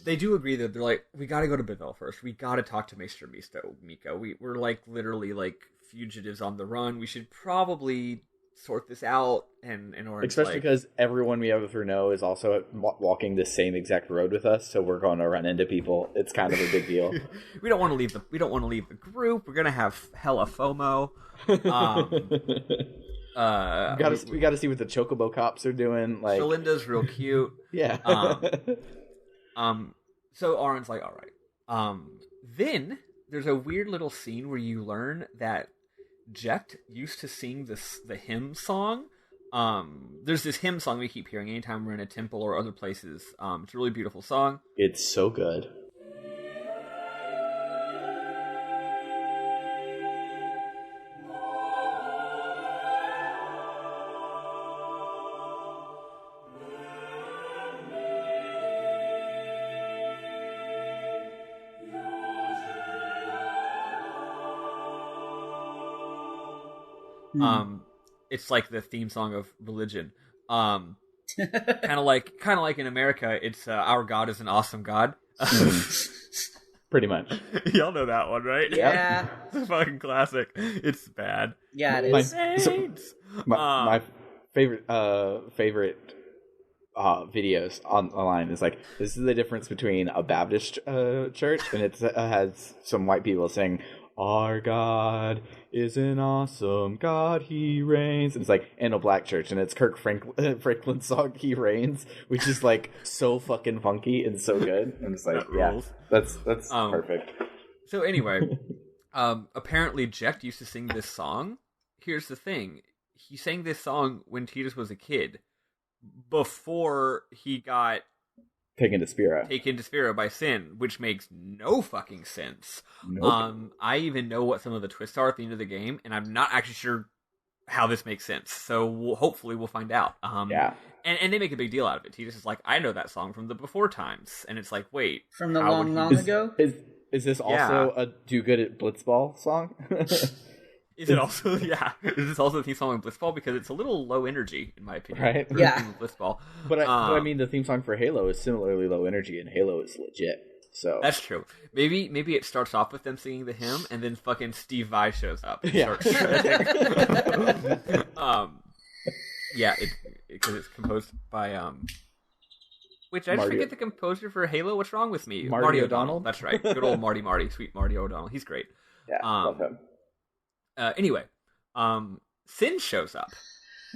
They do agree that they're like, we gotta go to Bivelle first. We gotta talk to Maester Miko. We're like literally like fugitives on the run. We should probably sort this out, and in order, especially because everyone we ever know is also walking the same exact road with us, so we're going to run into people. It's kind of a big deal. We don't want to leave the group. We're gonna have hella FOMO. We got to see what the Chocobo cops are doing. Like, Shalinda's real cute. Yeah. So Auron's like, all right. Then there's a weird little scene where you learn that Jecht used to sing the hymn song. There's this hymn song we keep hearing anytime we're in a temple or other places. It's a really beautiful song. It's so good. It's like the theme song of religion. Kind of like in America, it's Our God is an Awesome God. Pretty much. Y'all know that one, right? Yeah. It's a fucking classic. It's bad. Yeah, it is. My favorite videos online is like, this is the difference between a Baptist church and it has some white people saying, "Our God is an awesome God, He reigns." And it's like, in a black church, and it's Kirk Franklin's song "He Reigns," which is like so fucking funky and so good. And it's like, that's perfect. So anyway, apparently Jecht used to sing this song. Here's the thing: he sang this song when Tidus was a kid, before he got taken to Sphera by Sin, which makes no fucking sense. Nope. I even know what some of the twists are at the end of the game, and I'm not actually sure how this makes sense. So hopefully we'll find out. And they make a big deal out of it. Tidus is like, I know that song from the before times, and it's like, wait, from the long ago. Is this also a Do Good at Blitzball song? Is it also? Yeah. Is this also the theme song in Blitzball? Because it's a little low energy, in my opinion. Right. Yeah. Blitzball. But I mean, the theme song for Halo is similarly low energy, and Halo is legit. So that's true. Maybe it starts off with them singing the hymn, and then fucking Steve Vai shows up. And yeah. Because it's composed by which I just forget the composer for Halo. What's wrong with me? Marty O'Donnell. That's right. Good old Marty, sweet Marty O'Donnell. He's great. Yeah, love him. Anyway, Sin shows up.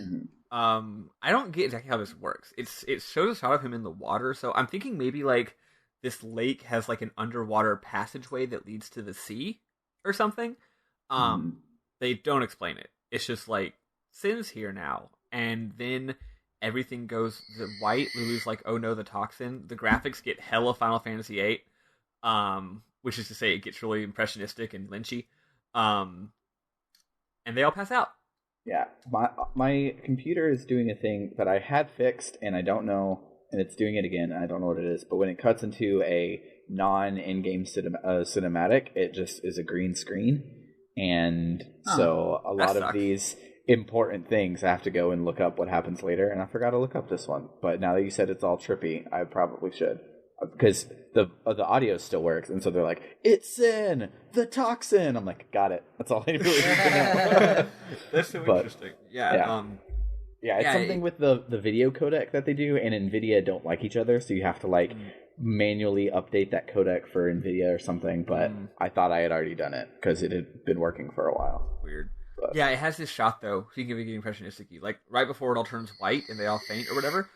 Mm-hmm. I don't get exactly how this works. It shows a shot of him in the water, so I'm thinking maybe like this lake has like an underwater passageway that leads to the sea or something. They don't explain it. It's just like, Sin's here now, and then everything goes white. Lulu's like, oh no, the toxin. The graphics get hella Final Fantasy VIII, which is to say it gets really impressionistic and lynchy. And they all pass out. Yeah, my computer is doing a thing that I had fixed, and I don't know, and it's doing it again, and I don't know what it is, but when it cuts into a non-in-game cinematic, it just is a green screen, and so a lot of these important things, I have to go and look up what happens later, and I forgot to look up this one, but now that you said it's all trippy, I probably should. Because the audio still works, and so they're like, "It's Sin, the toxin." I'm like, got it. That's all I really need to know. That's so interesting. Yeah. It's something with the video codec that they do, and NVIDIA don't like each other, so you have to like manually update that codec for NVIDIA or something. But I thought I had already done it because it had been working for a while. Weird. But. Yeah, it has this shot though. Speaking of getting impressionistic, like right before it all turns white and they all faint or whatever.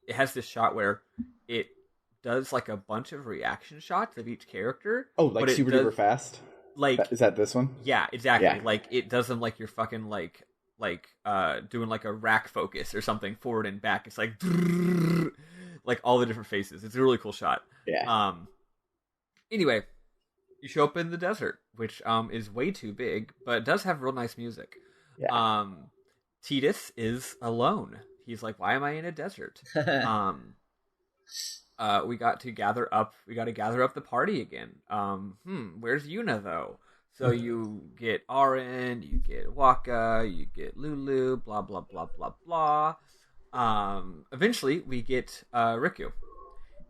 It has this shot where it does like a bunch of reaction shots of each character. Oh, like super duper fast? Like, is that this one? Yeah, exactly. Yeah. Like it does them like you're fucking like doing like a rack focus or something forward and back. It's like like all the different faces. It's a really cool shot. Yeah. Anyway, you show up in the desert, which is way too big, but it does have real nice music. Yeah. Tidus is alone. He's like, why am I in a desert? we got to gather up the party again. Where's Yuna though? So you get Arin, you get Waka, you get Lulu, blah blah blah blah blah. Eventually we get Riku,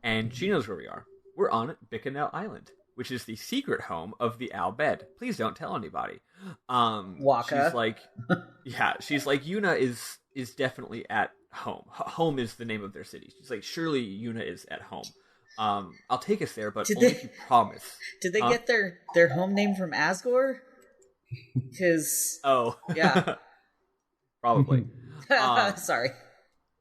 and she knows where we are. We're on Bikanel Island, which is the secret home of the Al Bhed. Please don't tell anybody. Waka. She's like Yuna is definitely at home. Home is the name of their city. She's like, surely Yuna is at home. I'll take us there, but only if you promise. Did they get their home name from Asgore? Because yeah, probably. Sorry.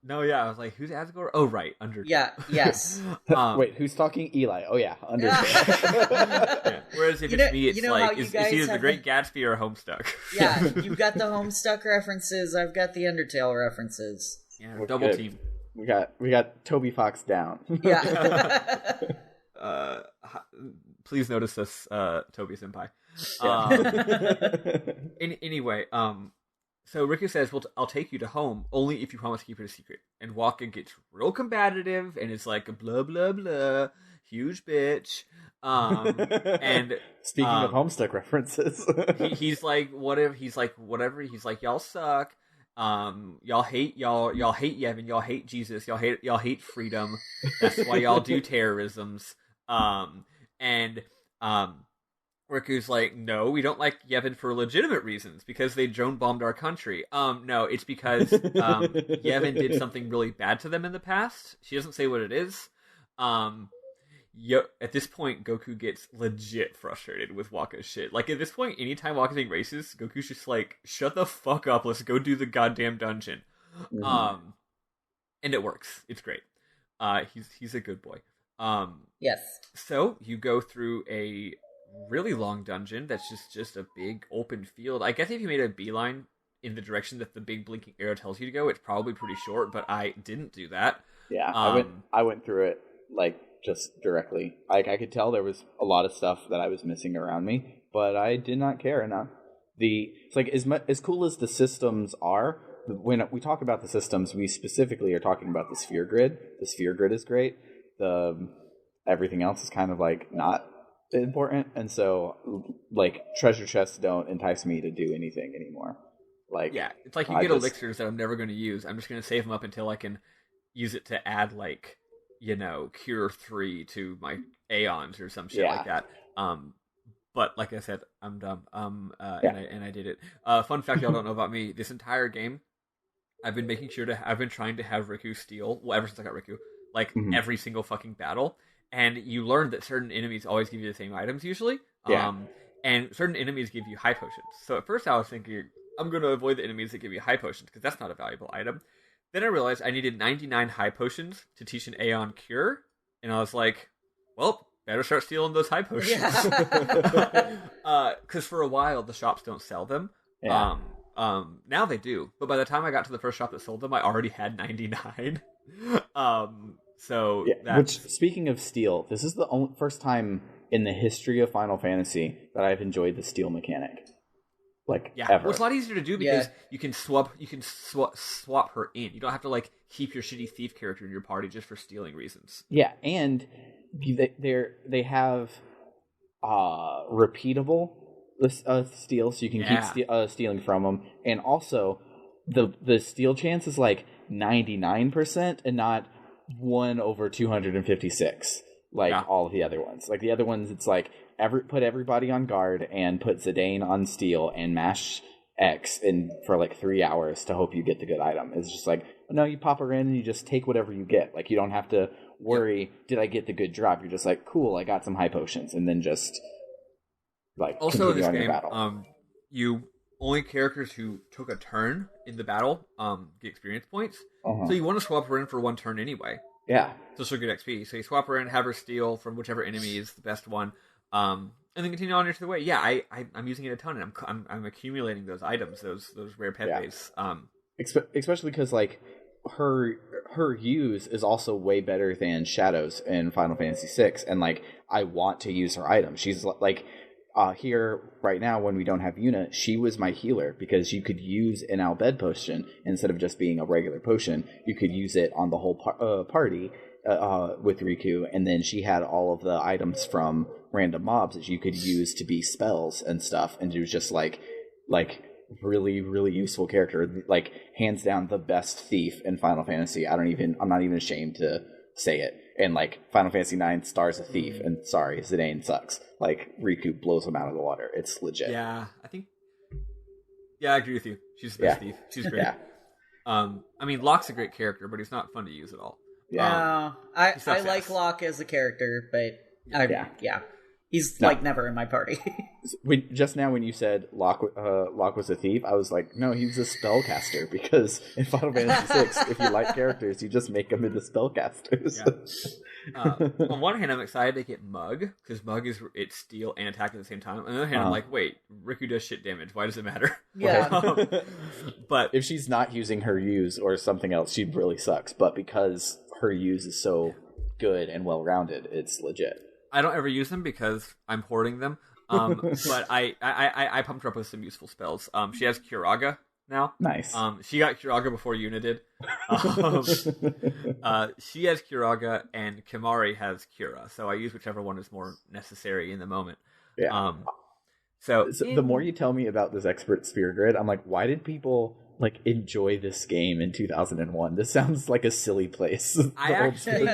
No, yeah, I was like, who's Asgore? Oh, right, Undertale. Yeah, yes. Wait, who's talking? Eli. Oh, yeah, Undertale. Yeah. Whereas if it's me, it's like, it's either The Great Gatsby or Homestuck. Yeah, you've got the Homestuck references, I've got the Undertale references. Yeah, double team. We got Toby Fox down. Yeah. Please notice this, Toby Senpai. Anyway, so Riku says, well, I'll take you to home, only if you promise to keep it a secret. And Waka gets real combative, and is like, blah, blah, blah, huge bitch. And speaking of Homestuck references, he's like, whatever, y'all suck. Y'all hate Yevon, y'all hate Jesus, y'all hate freedom. That's why y'all do terrorisms. Riku's like, no, we don't like Yevon for legitimate reasons, because they drone bombed our country. No, it's because Yevon did something really bad to them in the past. She doesn't say what it is. At this point, Goku gets legit frustrated with Waka's shit. Like, at this point, anytime Waka's being racist, Goku's just like, shut the fuck up, let's go do the goddamn dungeon. Mm-hmm. And it works. It's great. He's a good boy. Yes. So, you go through a really long dungeon that's just a big open field. I guess if you made a beeline in the direction that the big blinking arrow tells you to go, it's probably pretty short, but I didn't do that. Yeah, I went through it, like, just directly. Like, I could tell there was a lot of stuff that I was missing around me, but I did not care enough. It's like, as cool as the systems are, when we talk about the systems, we specifically are talking about the sphere grid. The sphere grid is great. Everything else is kind of, like, not important, and so, like, treasure chests don't entice me to do anything anymore. Like, yeah, it's like you get elixirs that I'm never going to use. I'm just going to save them up until I can use it to add, like, Cure 3 to my Aeons or some shit like that. But like I said, I'm dumb. And I did it. Fun fact y'all don't know about me: this entire game, I've been trying to have Riku steal. Well, ever since I got Riku, like every single fucking battle. And you learn that certain enemies always give you the same items usually. Yeah. And certain enemies give you high potions. So at first I was thinking, I'm going to avoid the enemies that give you high potions, because that's not a valuable item. Then I realized I needed 99 high potions to teach an Aeon Cure. And I was like, well, better start stealing those high potions. Because for a while, the shops don't sell them. Yeah. Now they do. But by the time I got to the first shop that sold them, I already had 99. So, yeah, which, speaking of steal, this is the first time in the history of Final Fantasy that I've enjoyed the steal mechanic. Like, ever. Well, it's a lot easier to do because you can swap her in. You don't have to, like, keep your shitty thief character in your party just for stealing reasons. Yeah, and they have repeatable steal, so you can keep stealing from them, and also the steal chance is like 99% and not 1/256, like all of the other ones. Like the other ones, it's like put everybody on guard and put Zidane on steal and mash X for like 3 hours to hope you get the good item. It's just like, no, you pop her in and you just take whatever you get. Like, you don't have to worry, did I get the good drop? You're just like, cool, I got some high potions, and then just like also in this game, battle. You only characters who took a turn in the battle get experience points. So you want to swap her in for one turn anyway. Yeah. So she'll get XP. So you swap her in, have her steal from whichever enemy is the best one, and then continue on into the way. Yeah, I'm using it a ton, and I'm accumulating those items, those rare Pepes. Especially because, like, her use is also way better than Shadow's in Final Fantasy VI, and, like, I want to use her item. She's like, here right now when we don't have Yuna, she was my healer because you could use an Albed potion instead of just being a regular potion. You could use it on the whole party with Riku, and then she had all of the items from random mobs that you could use to be spells and stuff, and it was just like really, really useful character. Like, hands down the best thief in Final Fantasy. I'm not even ashamed to say it. And like Final Fantasy IX stars a thief, and sorry, Zidane sucks. Like, Riku blows him out of the water. It's legit. Yeah, I agree with you. She's the best thief. She's great. Yeah. I mean, Locke's a great character, but he's not fun to use at all. Yeah. I like Locke as a character, but he's like never in my party. Just now when you said Locke was a thief, I was like, no, he was a spellcaster, because in Final Fantasy VI, if you like characters, you just make them into spellcasters. Yeah. On one hand, I'm excited to get Mug, because Mug it's steal and attack at the same time. On the other hand, I'm like, wait, Riku does shit damage. Why does it matter? Yeah. But if she's not using her use or something else, she really sucks. But because her use is so good and well-rounded, it's legit. I don't ever use them because I'm hoarding them. But I pumped her up with some useful spells. She has Curaga now. Nice. She got Curaga before Yuna did. She has Curaga and Kimari has Cura, so I use whichever one is more necessary in the moment. Yeah. So the more you tell me about this expert sphere grid, I'm like, why did people like enjoy this game in 2001? This sounds like a silly place. I actually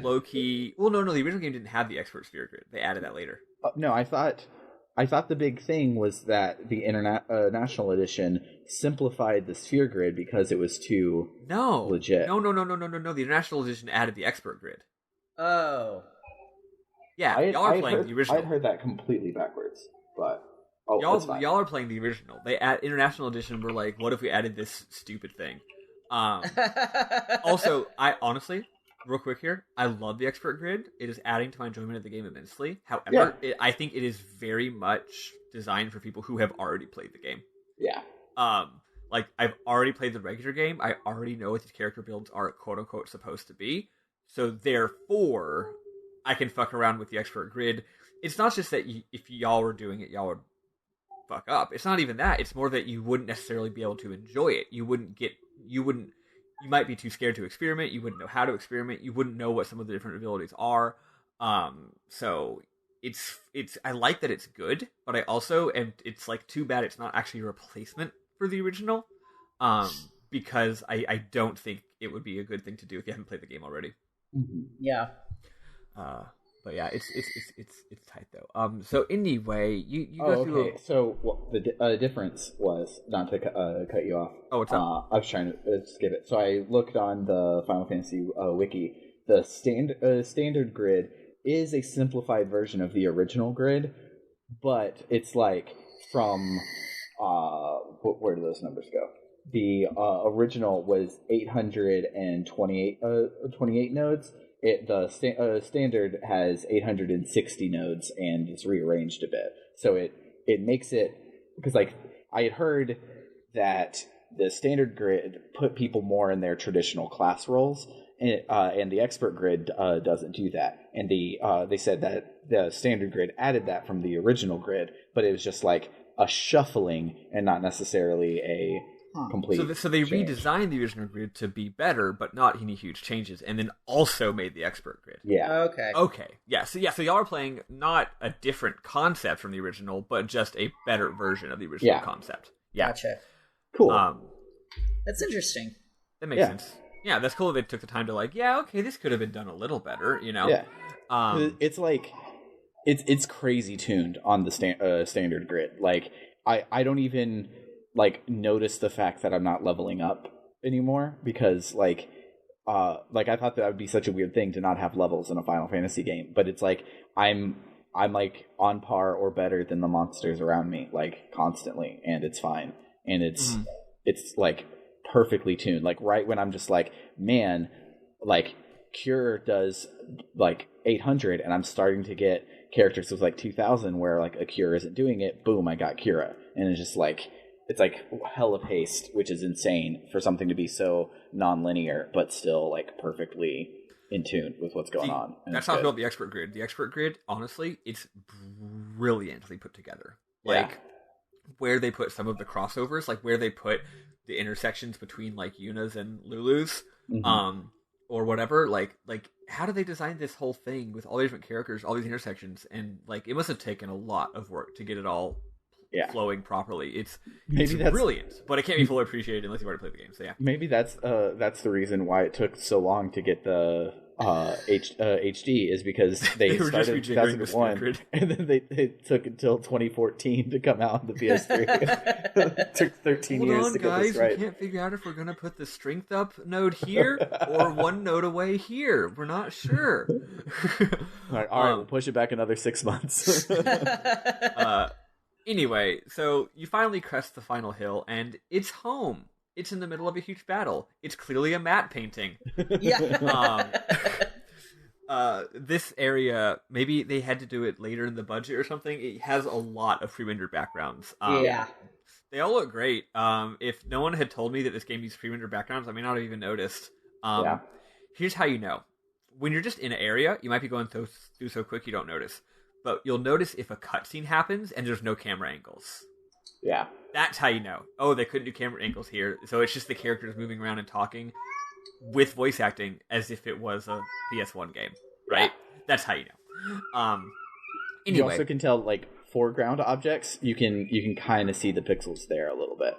low key. Well, no, the original game didn't have the expert sphere grid. They added that later. No, I thought the big thing was that the International Edition simplified the sphere grid because it was too legit. No. The International Edition added the expert grid. Oh. Yeah, y'all are playing the original. I'd heard that completely backwards, but y'all are playing the original. They add International Edition. Were like, what if we added this stupid thing? Also, I honestly, real quick here, I love the expert grid. It is adding to my enjoyment of the game immensely. However, I think it is very much designed for people who have already played the game. Yeah. Like, I've already played the regular game. I already know what these character builds are quote unquote supposed to be. So therefore, I can fuck around with the expert grid. It's not just that if y'all were doing it, y'all would fuck up. It's not even that. It's more that you wouldn't necessarily be able to enjoy it. You might be too scared to experiment. You wouldn't know how to experiment. You wouldn't know what some of the different abilities are. So it's I like that it's good, but I also it's like too bad it's not actually a replacement for the original. Because I don't think it would be a good thing to do if you haven't played the game already. Yeah. But yeah, it's tight though. So anyway, you go through. Okay. So the difference was, not to cut you off. Oh, what's up? I was trying to skip it. So I looked on the Final Fantasy wiki. The standard grid is a simplified version of the original grid, but it's like from where do those numbers go? The original was 828 nodes. The standard has 860 nodes and it's rearranged a bit. So it makes it, because like I had heard that the standard grid put people more in their traditional class roles, and the expert grid doesn't do that. And they said that the standard grid added that from the original grid, but it was just like a shuffling and not necessarily a complete so they change. redesigned the original grid to be better, but not any huge changes, and then also made the expert grid. Yeah. Okay. Yeah. So y'all are playing not a different concept from the original, but just a better version of the original concept. Yeah. Gotcha. Cool. That's interesting. That makes sense. Yeah, that's cool that they took the time to like, this could have been done a little better, you know? Yeah. It's like, it's crazy tuned on the standard grid. Like, I don't even like notice the fact that I'm not leveling up anymore, because like I thought that would be such a weird thing to not have levels in a Final Fantasy game, but it's like I'm like on par or better than the monsters around me, like constantly, and it's fine, and it's like perfectly tuned. Like right when I'm just like, man, like Cure does like 800 and I'm starting to get characters with like 2000 where like a Cure isn't doing it, boom, I got Cura, and it's just like, it's like hella paced, which is insane for something to be so non-linear, but still like perfectly in tune with what's going on. And that's how I feel about the expert grid. The expert grid, honestly, it's brilliantly put together. Like, where they put some of the crossovers, like where they put the intersections between like Yuna's and Lulu's, or whatever. Like how do they design this whole thing with all these different characters, all these intersections, and like it must have taken a lot of work to get it all flowing proproperly. It's brilliant, but it can't be fully appreciated unless you've already played the game. So yeah, maybe that's the reason why it took so long to get the HD is because they started in 2001 and then they took until 2014 to come out on the PS3. It took 13 years to get this right. We can't figure out if we're going to put the strength up node here or one node away here. We're not sure. All right, we'll push it back another 6 months. Anyway, so you finally crest the final hill, and it's home. It's in the middle of a huge battle. It's clearly a matte painting. Yeah. This area, maybe they had to do it later in the budget or something. It has a lot of pre-rendered backgrounds. They all look great. If no one had told me that this game used pre-rendered backgrounds, I may not have even noticed. Here's how you know. When you're just in an area, you might be going through so quick you don't notice. But you'll notice if a cutscene happens and there's no camera angles. Yeah. That's how you know. Oh, they couldn't do camera angles here. So it's just the characters moving around and talking with voice acting as if it was a PS1 game. Right? Yeah. That's how you know. Anyway. You also can tell, like, foreground objects, you can kind of see the pixels there a little bit.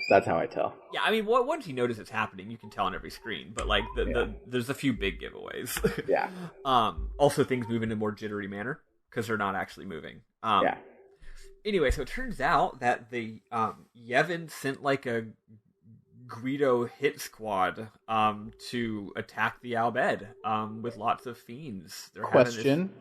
That's how I tell. Yeah, I mean, once you notice it's happening, you can tell on every screen. But like, there's a few big giveaways. Yeah. Also, things move in a more jittery manner because they're not actually moving. Anyway, so it turns out that the Yevon sent like a Guido hit squad to attack the Albed with lots of fiends. Question: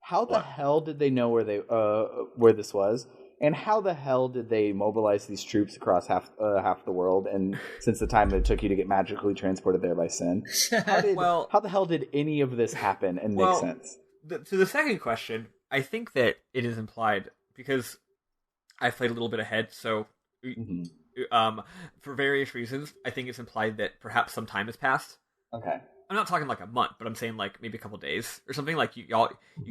how the hell did they know where this was? And how the hell did they mobilize these troops across half the world? And since the time it took you to get magically transported there by Sin, how the hell did any of this happen and make sense? To the second question, I think that it is implied because I played a little bit ahead, so for various reasons, I think it's implied that perhaps some time has passed. Okay. I'm not talking like a month, but I'm saying like maybe a couple days or something. Like you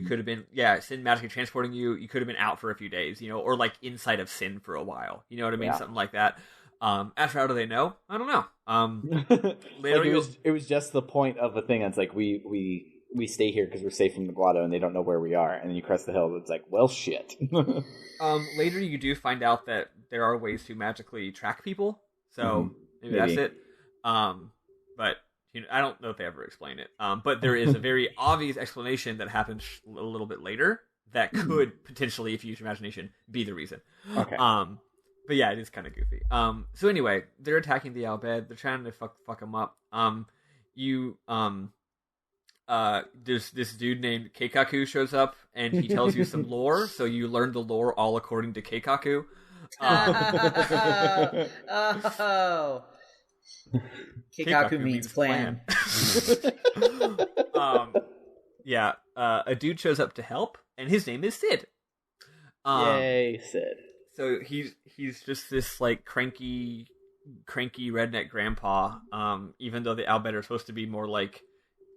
could have been, Sin magically transporting you. You could have been out for a few days, or like inside of Sin for a while. You know what I mean? Yeah. Something like that. After how do they know? I don't know. Later, it was just the point of the thing. It's like we stay here because we're safe from the grotto, and they don't know where we are. And then you crest the hill. It's like, well, shit. Later, you do find out that there are ways to magically track people. So maybe that's it. But. I don't know if they ever explain it, but there is a very obvious explanation that happens a little bit later that could potentially, if you use your imagination, be the reason. Okay. But yeah, it is kind of goofy. So anyway, they're attacking the Albed. They're trying to fuck them up. There's this dude named Keikaku shows up, and he tells you some lore. So you learn the lore all according to Keikaku. Keikaku means plan. A dude shows up to help, and his name is Sid. Yay, Sid. So he's just this like cranky redneck grandpa. Even though the Albed are supposed to be more like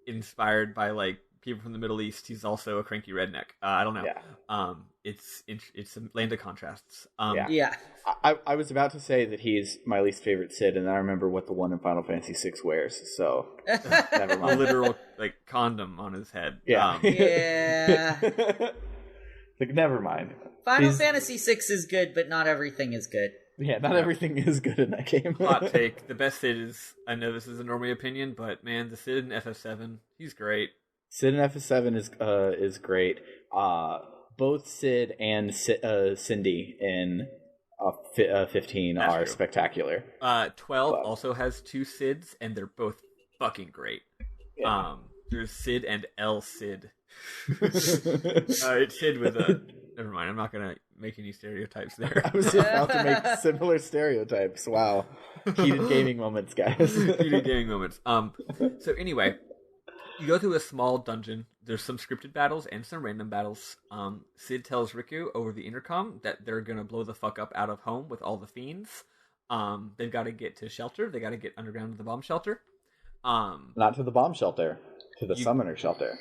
inspired by like people from the Middle East, he's also a cranky redneck. I don't know. Yeah. It's a land of contrasts. I was about to say that he's my least favorite Sid, and I remember what the one in Final Fantasy VI wears. So never mind. A literal like condom on his head. Yeah. Like never mind. Final Fantasy VI is good, but not everything is good. Yeah, not everything is good in that game. Hot take. The best Sid is, I know this is a normie opinion, but man, the Sid in FF7, he's great. Sid in FF7 is great. Both Sid and Cindy in 15 That's are true. Spectacular. 12 also has two Sids, and they're both fucking great. Yeah. There's Sid and El Cid. It's Sid with a... Never mind, I'm not going to make any stereotypes there. I was about to make similar stereotypes. Wow. Heated gaming moments, guys. Heated gaming moments. So anyway, you go through a small dungeon. There's some scripted battles and some random battles. Sid tells Riku over the intercom that they're going to blow the fuck up out of home with all the fiends. They've got to get to shelter. They got to get underground to the bomb shelter. Not to the bomb shelter. To the summoner shelter.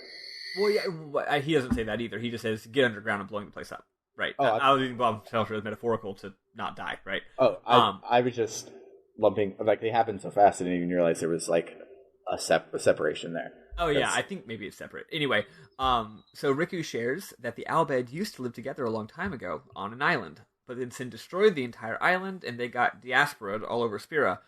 Well, yeah, he doesn't say that either. He just says, get underground and blowing the place up. Right. Oh, I was using bomb shelter as metaphorical to not die, right? Oh, I was just lumping, like, they happened so fast I didn't even realize there was, like, a separation there. Oh, yeah, I think maybe it's separate. Anyway, so Riku shares that the Albed used to live together a long time ago on an island, but then Sin destroyed the entire island, and they got diasporaed all over Spira.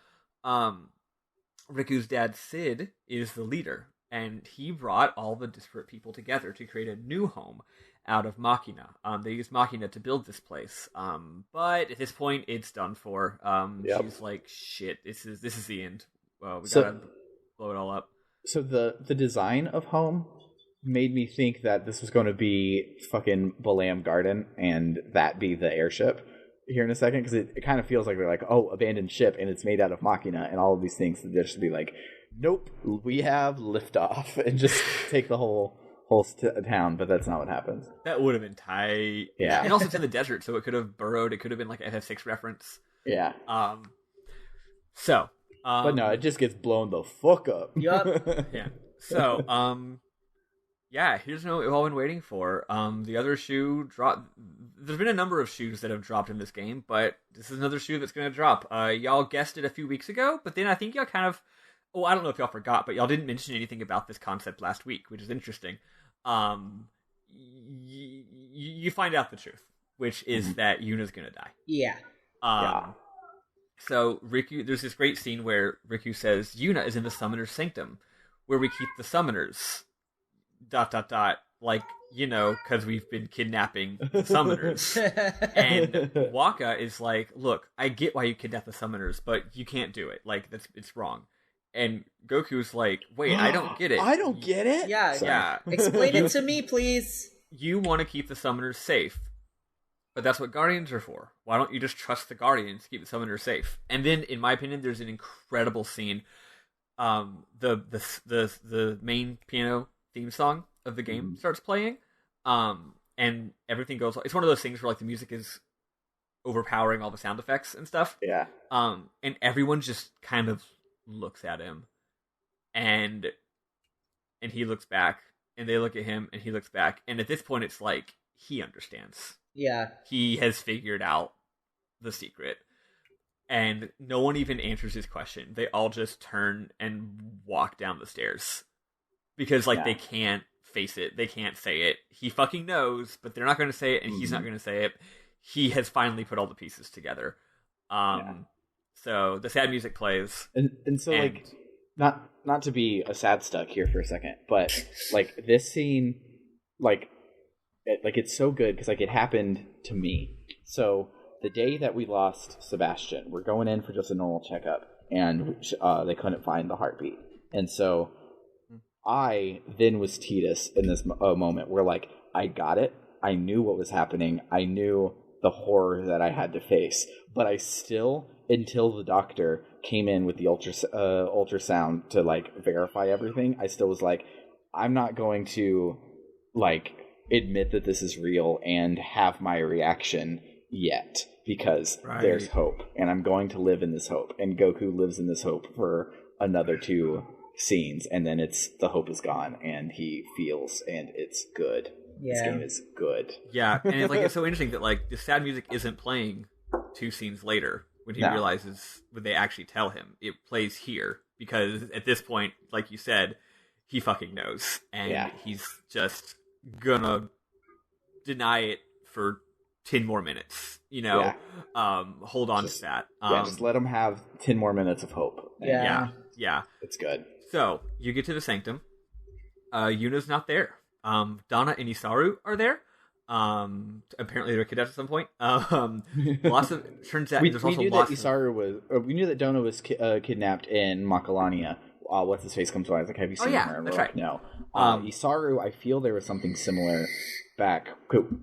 Riku's dad, Sid, is the leader, and he brought all the disparate people together to create a new home out of Machina. They used Machina to build this place, but at this point, it's done for. She's like, shit, this is the end. We gotta blow it all up. So the design of home made me think that this was going to be fucking Balam Garden and that be the airship here in a second, because it kind of feels like they're like, oh, abandoned ship, and it's made out of Machina and all of these things. That there should be like, nope, we have liftoff and just take the whole town, but that's not what happens. That would have been tight. Yeah. And also it's in the desert, so it could have burrowed. It could have been like an FF6 reference. Yeah. But no, it just gets blown the fuck up. Yup. Yeah. So, yeah, here's what we've all been waiting for. The other shoe dropped. There's been a number of shoes that have dropped in this game, but this is another shoe that's going to drop. Y'all guessed it a few weeks ago, but then I think y'all kind of... Oh, I don't know if y'all forgot, but y'all didn't mention anything about this concept last week, which is interesting. You find out the truth, which is that Yuna's going to die. Yeah. So Riku, there's this great scene where Riku says, Yuna is in the Summoner's Sanctum, where we keep the Summoners, ... like, you know, because we've been kidnapping the Summoners. And Waka is like, look, I get why you kidnap the Summoners, but you can't do it. Like, it's wrong. And Goku's like, wait, I don't get it. I don't get it? Yeah. Explain it to me, please. You want to keep the Summoners safe. But that's what Guardians are for. Why don't you just trust the Guardians to keep the Summoners safe? And then, in my opinion, there's an incredible scene. The main piano theme song of the game starts playing, and everything goes. It's one of those things where like the music is overpowering all the sound effects and stuff. Yeah. And everyone just kind of looks at him, and he looks back, and they look at him, and he looks back, and at this point, it's like he understands. Yeah. He has figured out the secret. And no one even answers his question. They all just turn and walk down the stairs. Because, they can't face it. They can't say it. He fucking knows, but they're not going to say it, and he's not going to say it. He has finally put all the pieces together. So, the sad music plays. And so, like, not to be a sad stuck here for a second, but, like, this scene, it's so good because like it happened to me. So the day that we lost Sebastian, we're going in for just a normal checkup, and they couldn't find the heartbeat. And so I then was Titus in this moment where like I got it. I knew what was happening. I knew the horror that I had to face, but I still, until the doctor came in with the ultrasound to like verify everything, I still was like, I'm not going to like admit that this is real and have my reaction yet, because there's hope, and I'm going to live in this hope, and Goku lives in this hope for another 2 scenes, and then the hope is gone, and he feels, and it's good. Yeah. This game is good. Yeah, and it's so interesting that like the sad music isn't playing 2 scenes later when he realizes, when they actually tell him, it plays here, because at this point, like you said, he fucking knows, and he's just gonna deny it for 10 more minutes, hold on to that. Just let him have 10 more minutes of hope. Yeah. It's good. So, you get to the Sanctum. Yuna's not there. Donna and Isaru are there. Apparently they're cadets at some point. Turns out there's also knew that Isaru was... we knew that Donna was kidnapped in Makalania. What's his face comes to mind. I was like, have you seen her? That's right. No. Isaru, I feel there was something similar back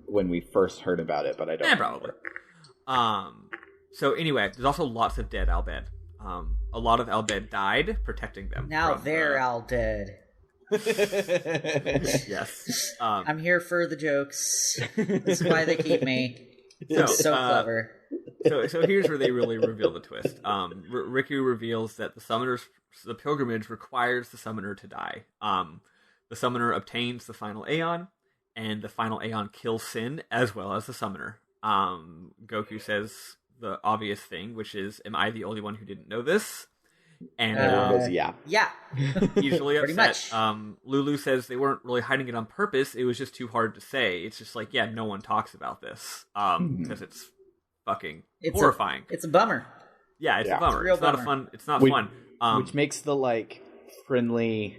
when we first heard about it, but I don't probably. So anyway, there's also lots of dead Albed. A lot of Albed died protecting them. Now they're all dead. Yes. I'm here for the jokes. This is why they keep me. So clever. So here's where they really reveal the twist. Riku reveals that the pilgrimage requires the summoner to die. The summoner obtains the final Aeon, and the final Aeon kills Sin as well as the summoner. Goku says the obvious thing, which is, am I the only one who didn't know this? And Everyone goes, yeah. Yeah. usually Pretty upset. much. Lulu says they weren't really hiding it on purpose. It was just too hard to say. It's just like, yeah, no one talks about this. Because it's fucking horrifying. It's a bummer. Yeah, it's a bummer. It's not bummer. fun. It's not fun. Which makes the, like, friendly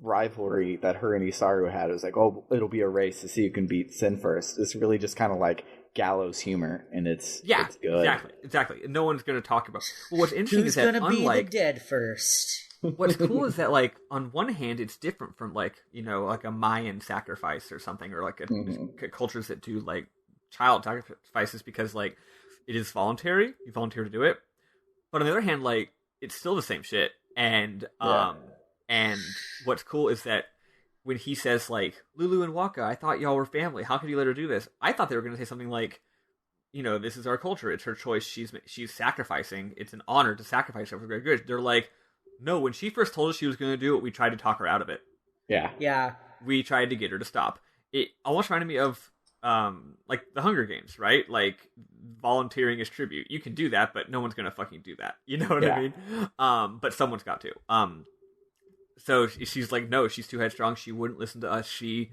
rivalry that her and Isaru had. It was like, oh, it'll be a race to see who can beat Sin first. It's really just kind of like gallows humor, and it's good. Exactly. No one's going to talk about. Well, what's interesting Who's is that gonna be unlike the dead first? what's cool is that, like, on one hand, it's different from, like, you know, like a Mayan sacrifice or something, or like cultures that do like child sacrifices, because like it is voluntary. You volunteer to do it. But on the other hand, like, it's still the same shit. And and what's cool is that when he says, like, Lulu and Waka, I thought y'all were family. How could you let her do this? I thought they were going to say something like, you know, this is our culture. It's her choice. She's sacrificing. It's an honor to sacrifice her for great good. They're like, no, when she first told us she was going to do it, we tried to talk her out of it. Yeah. Yeah. We tried to get her to stop. It almost reminded me of, like, the Hunger Games, right? Like, volunteering as tribute. You can do that, but no one's going to fucking do that. You know what I mean? But someone's got to. So she's like, no, she's too headstrong. She wouldn't listen to us. She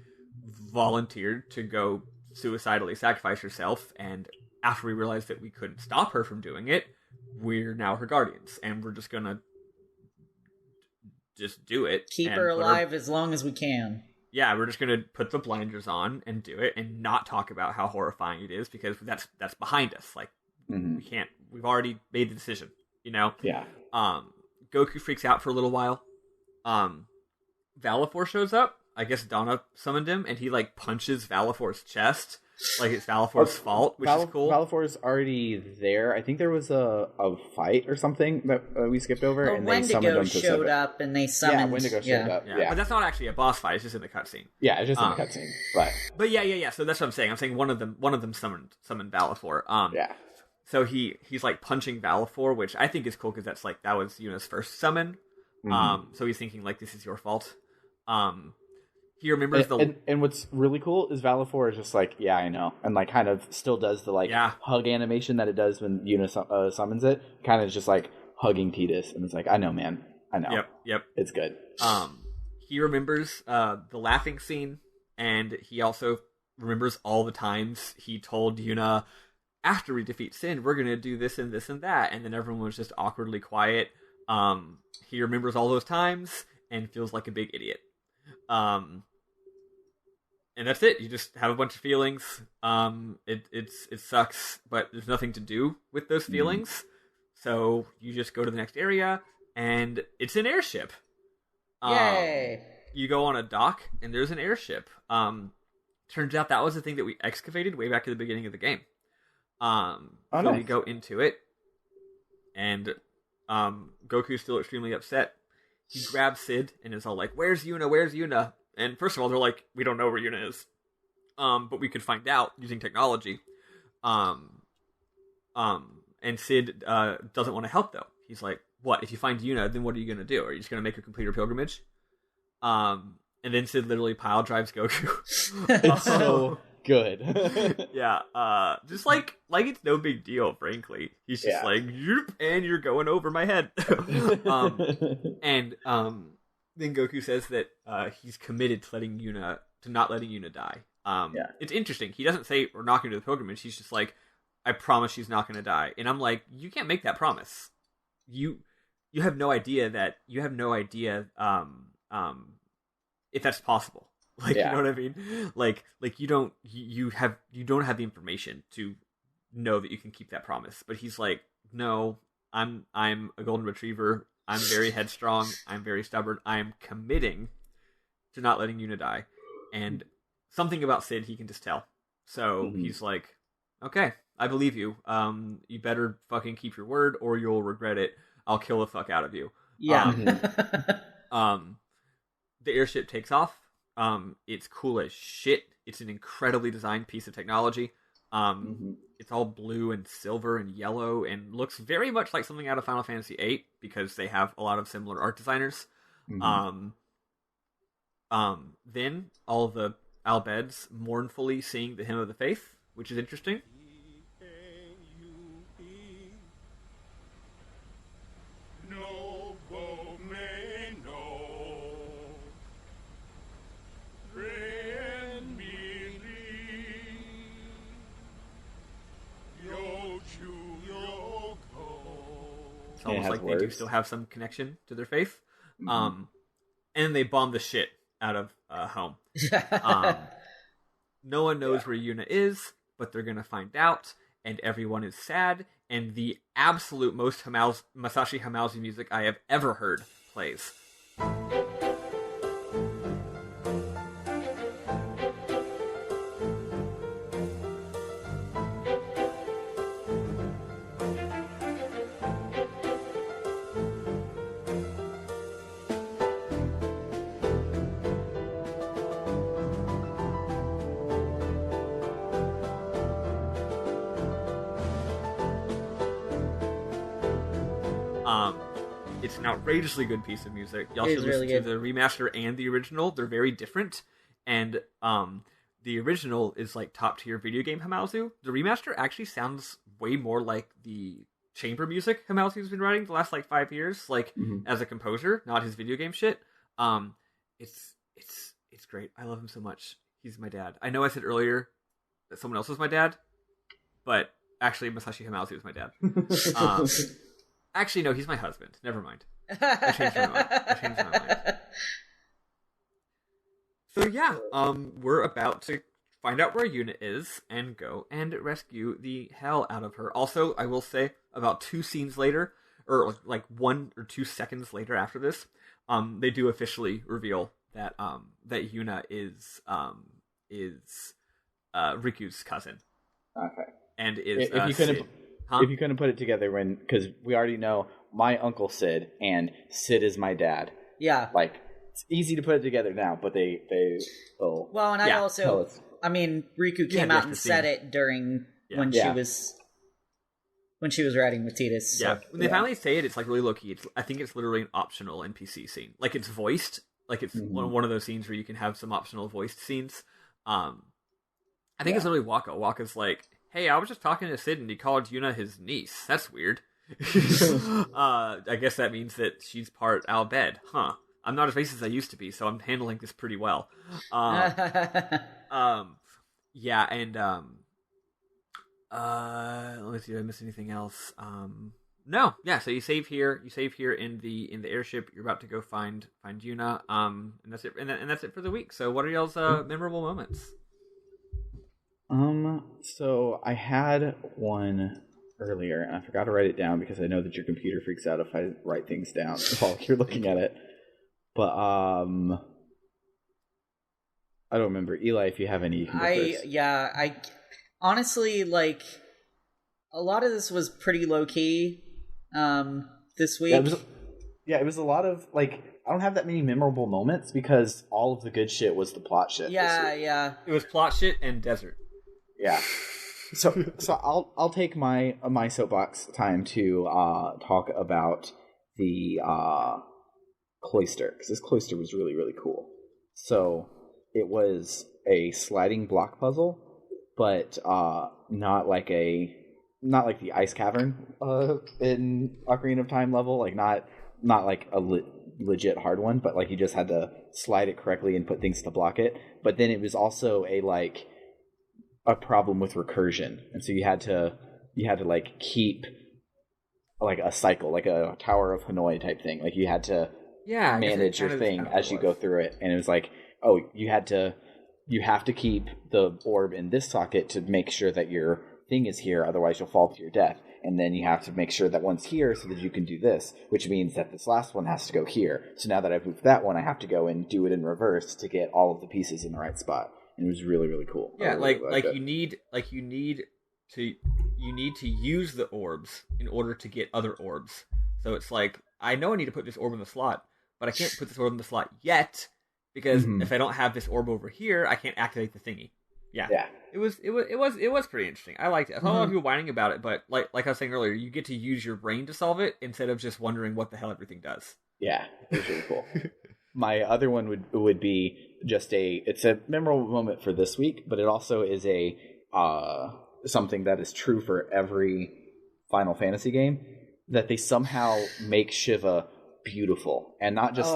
volunteered to go suicidally sacrifice herself. And after we realized that we couldn't stop her from doing it, we're now her guardians. And we're just going to just do it. Keep her alive as long as we can. Yeah, we're just going to put the blinders on and do it and not talk about how horrifying it is, because that's behind us. Like, we've already made the decision, you know? Yeah. Goku freaks out for a little while. Valifor shows up. I guess Donna summoned him, and he, like, punches Valifor's chest. Like, it's Valifor's fault, which is cool. Valifor's already there. I think there was a fight or something that we skipped over, and they summoned him to showed up, and they summoned... Yeah, Wendigo showed up. Yeah. But that's not actually a boss fight. It's just in the cutscene. Yeah, it's just in the cutscene. But yeah. So that's what I'm saying. I'm saying one of them summoned Valifor. Yeah. So he's like punching Valifor, which I think is cool, because that was Yuna's first summon. So he's thinking, like, this is your fault. He remembers and what's really cool is Valifor is just like, yeah, I know, and like kind of still does the like hug animation that it does when Yuna summons it. Kind of just like hugging Tidus, and it's like, I know, man, I know. Yep. It's good. He remembers the laughing scene, and he also remembers all the times he told Yuna, after we defeat Sin, we're gonna do this and this and that, and then everyone was just awkwardly quiet. He remembers all those times and feels like a big idiot. And that's it. You just have a bunch of feelings. It sucks, but there's nothing to do with those feelings. So you just go to the next area, and it's an airship. Yay! You go on a dock, and there's an airship. Turns out that was the thing that we excavated way back at the beginning of the game. So we go into it, and Goku's still extremely upset. He grabs Sid and is all like, "Where's Yuna? Where's Yuna?" And first of all, they're like, "We don't know where Yuna is, but we could find out using technology." And Sid doesn't want to help though. He's like, "What? If you find Yuna, then what are you gonna do? Are you just gonna make her complete her pilgrimage?" And then Sid literally pile drives Goku. It's so good. Yeah, just like it's no big deal, frankly. He's just like, "Yoop," and you're going over my head. Then Goku says that he's committed to not letting Yuna die. It's interesting. He doesn't say we're not going to do the pilgrimage. He's just like, I promise she's not going to die. And I'm like, you can't make that promise. You have no idea if that's possible. Like, you know what I mean? Like you don't have the information to know that you can keep that promise. But he's like, no, I'm a golden retriever. I'm very headstrong. I'm very stubborn. I am committing to not letting Yuna die. And something about Sid he can just tell. So he's like, okay, I believe you. You better fucking keep your word or you'll regret it. I'll kill the fuck out of you. Yeah. The airship takes off. It's cool as shit. It's an incredibly designed piece of technology. It's all blue and silver and yellow and looks very much like something out of Final Fantasy VIII because they have a lot of similar art designers. Then all the Albeds mournfully sing the Hymn of the Faith, which is interesting. It's almost like they do still have some connection to their faith. Mm-hmm. And they bomb the shit out of home. No one knows where Yuna is, but they're going to find out, and everyone is sad, and the absolute most Masashi Hamauzu music I have ever heard plays. It's an outrageously good piece of music. Y'all should listen to the remaster and the original. They're very different. And the original is like top tier video game Hamauzu. The remaster actually sounds way more like the chamber music Hamauzu's been writing the last like 5 years, like as a composer, not his video game shit. It's great. I love him so much. He's my dad. I know I said earlier that someone else was my dad, but actually Masashi Hamauzu is my dad. Actually, no, he's my husband. Never mind. I changed my mind. So yeah, we're about to find out where Yuna is and go and rescue the hell out of her. Also, I will say, about 2 scenes later, or like 1 or 2 seconds later after this, they do officially reveal that that Yuna is Riku's cousin. Okay. And is if you couldn't. Sid. Huh? If you couldn't put it together because we already know my uncle Sid and Sid is my dad. Yeah. Like, it's easy to put it together now, but they will. Well, and I also, I mean, Riku came out and said it during when she was riding with Tidus. Yeah. When they finally say it, it's like really low key. I think it's literally an optional NPC scene. Like it's voiced. Like it's one of those scenes where you can have some optional voiced scenes. I think it's literally Waka. Waka's like, hey, I was just talking to Sid and he called Yuna his niece. That's weird. I guess that means that she's part Albed. Huh. I'm not as racist as I used to be, so I'm handling this pretty well. Yeah, and let me see, did I miss anything else? No. Yeah, so you save here in the airship. You're about to go find Yuna. And that's it. And that's it for the week. So what are y'all's memorable moments? So I had one earlier, and I forgot to write it down because I know that your computer freaks out if I write things down while you're looking at it. But I don't remember. Eli, if you have any, you can go first. I honestly, like, a lot of this was pretty low key. This week, it was a lot of like. I don't have that many memorable moments because all of the good shit was the plot shit. Yeah. It was plot shit and desert. Yeah. So I'll take my soapbox time to talk about the cloister, because this cloister was really, really cool. So it was a sliding block puzzle, but not like the ice cavern in Ocarina of Time level, like not like a legit hard one, but like you just had to slide it correctly and put things to block it. But then it was also a problem with recursion, and so you had to like keep like a cycle, like a Tower of Hanoi type thing. Like you had to manage your thing as you go through it, and it was like, oh, you have to keep the orb in this socket to make sure that your thing is here, otherwise you'll fall to your death. And then you have to make sure that one's here so that you can do this, which means that this last one has to go here. So now that I've moved that one, I have to go and do it in reverse to get all of the pieces in the right spot. And it was really, really cool. Yeah, you need to use the orbs in order to get other orbs. So it's like, I know I need to put this orb in the slot, but I can't put this orb in the slot yet because if I don't have this orb over here, I can't activate the thingy. Yeah. It was pretty interesting. I liked it. I saw a lot of people whining about it, but like I was saying earlier, you get to use your brain to solve it instead of just wondering what the hell everything does. Yeah, it was really cool. My other one would be just it's a memorable moment for this week, but it also is a something that is true for every Final Fantasy game, that they somehow make Shiva beautiful and not just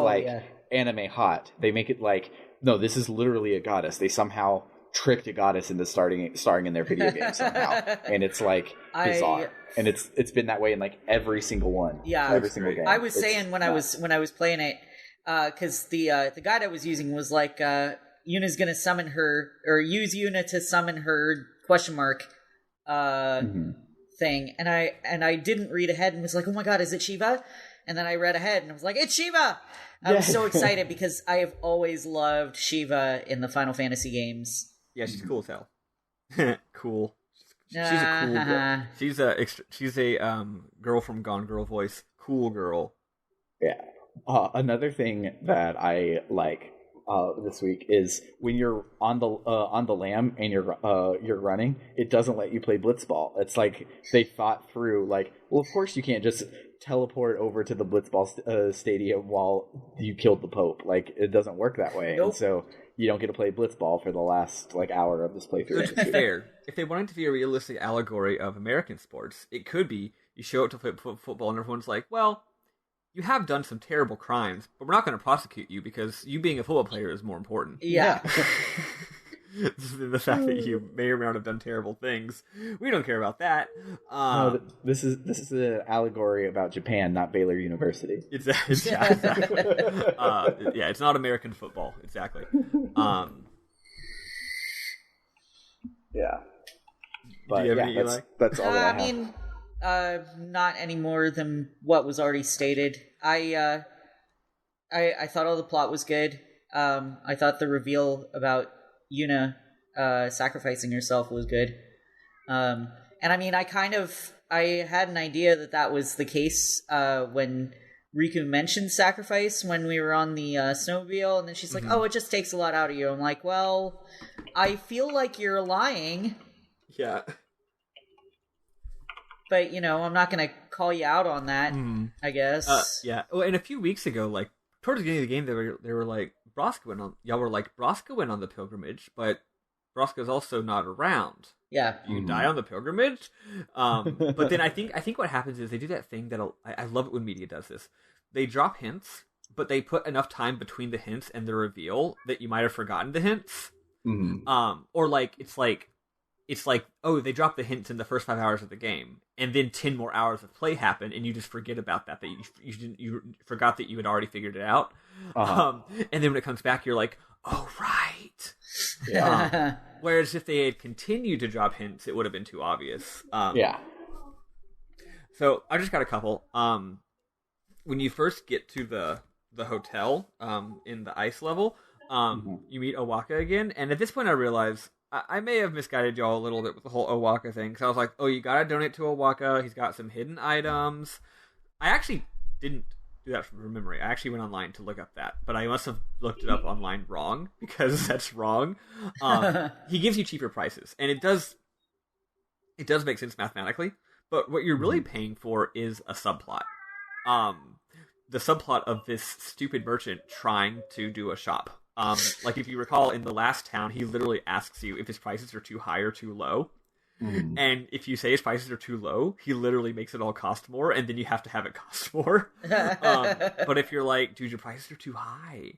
anime hot. They make it like, no, this is literally a goddess. They somehow tricked a goddess into starring in their video game somehow, and it's like bizarre. And it's been that way in like every single one. Yeah, every single game. I was saying when I was playing it, because the guide I was using was like Yuna's gonna summon her, or use Yuna to summon her question mark thing, and I didn't read ahead and was like, oh my god, is it Shiva? And then I read ahead and I was like, it's Shiva! I was so excited because I have always loved Shiva in the Final Fantasy games. Yeah, she's cool as hell. Cool. She's a cool girl. She's a girl from Gone Girl voice. Cool girl. Yeah. Another thing that I like this week is when you're on the lamb and you're running, it doesn't let you play blitzball. It's like they thought through, like, well, of course you can't just teleport over to the blitzball stadium while you killed the Pope. Like, it doesn't work that way. Nope. And so you don't get to play blitzball for the last like hour of this playthrough. To be fair, if they wanted to be a realistic allegory of American sports, it could be you show up to play football and everyone's like, well, you have done some terrible crimes, but we're not going to prosecute you because you being a football player is more important. Yeah. The fact that you may or may not have done terrible things, we don't care about that. No, this is an allegory about Japan, not Baylor University. Exactly. Yeah, it's not American football. Exactly. Yeah. But yeah, that's all that I have. I mean, not any more than what was already stated. I thought all the plot was good. I thought the reveal about Yuna sacrificing herself was good. And I mean, I had an idea that was the case when Riku mentioned sacrifice when we were on the snowmobile, and then she's like, oh, it just takes a lot out of you. I'm like, well, I feel like you're lying. Yeah. But, I'm not going to call you out on that, I guess. Yeah. Well, and a few weeks ago, like, towards the beginning of the game, they were like, y'all were like, Broska went on the pilgrimage, but Broska's also not around. Yeah. You die on the pilgrimage. But then I think what happens is they do that thing that I love it when media does this. They drop hints, but they put enough time between the hints and the reveal that you might have forgotten the hints. Mm-hmm. Or like, it's like, oh, they dropped the hints in the first 5 hours of the game, and then 10 more hours of play happen, and you just forget about that you forgot that you had already figured it out. And then when it comes back, you're like, oh, right. Yeah. Whereas if they had continued to drop hints, it would have been too obvious. Yeah. So I just got a couple. When you first get to the hotel in the ice level, you meet Owaka again, and at this point I realize I may have misguided y'all a little bit with the whole Owaka thing, because I was like, oh, you gotta donate to Owaka, he's got some hidden items. I actually didn't do that from memory. I actually went online to look up that, but I must have looked it up online wrong, because that's wrong. He gives you cheaper prices, and it does make sense mathematically, but what you're really paying for is a subplot. The subplot of this stupid merchant trying to do a shop. Like, if you recall, in the last town, he literally asks you if his prices are too high or too low. And if you say his prices are too low, he literally makes it all cost more, and then you have to have it cost more. But if you're like, dude, your prices are too high,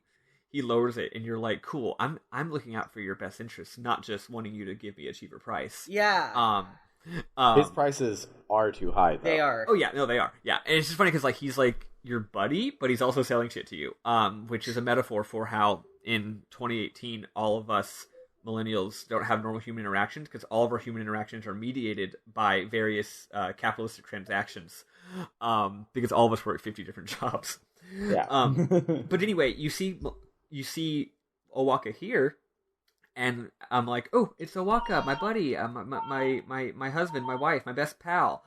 he lowers it, and you're like, cool, I'm looking out for your best interests, not just wanting you to give me a cheaper price. Yeah. His prices are too high, though. They are. Oh, yeah, no, they are. Yeah, and it's just funny, because, like, he's, like, your buddy, but he's also selling shit to you, which is a metaphor for how in 2018 all of us millennials don't have normal human interactions, because all of our human interactions are mediated by various capitalistic transactions, because all of us work 50 different jobs. Yeah. But anyway, you see Owaka here, and I'm like, oh, it's Owaka, my buddy, my husband, my wife, my best pal.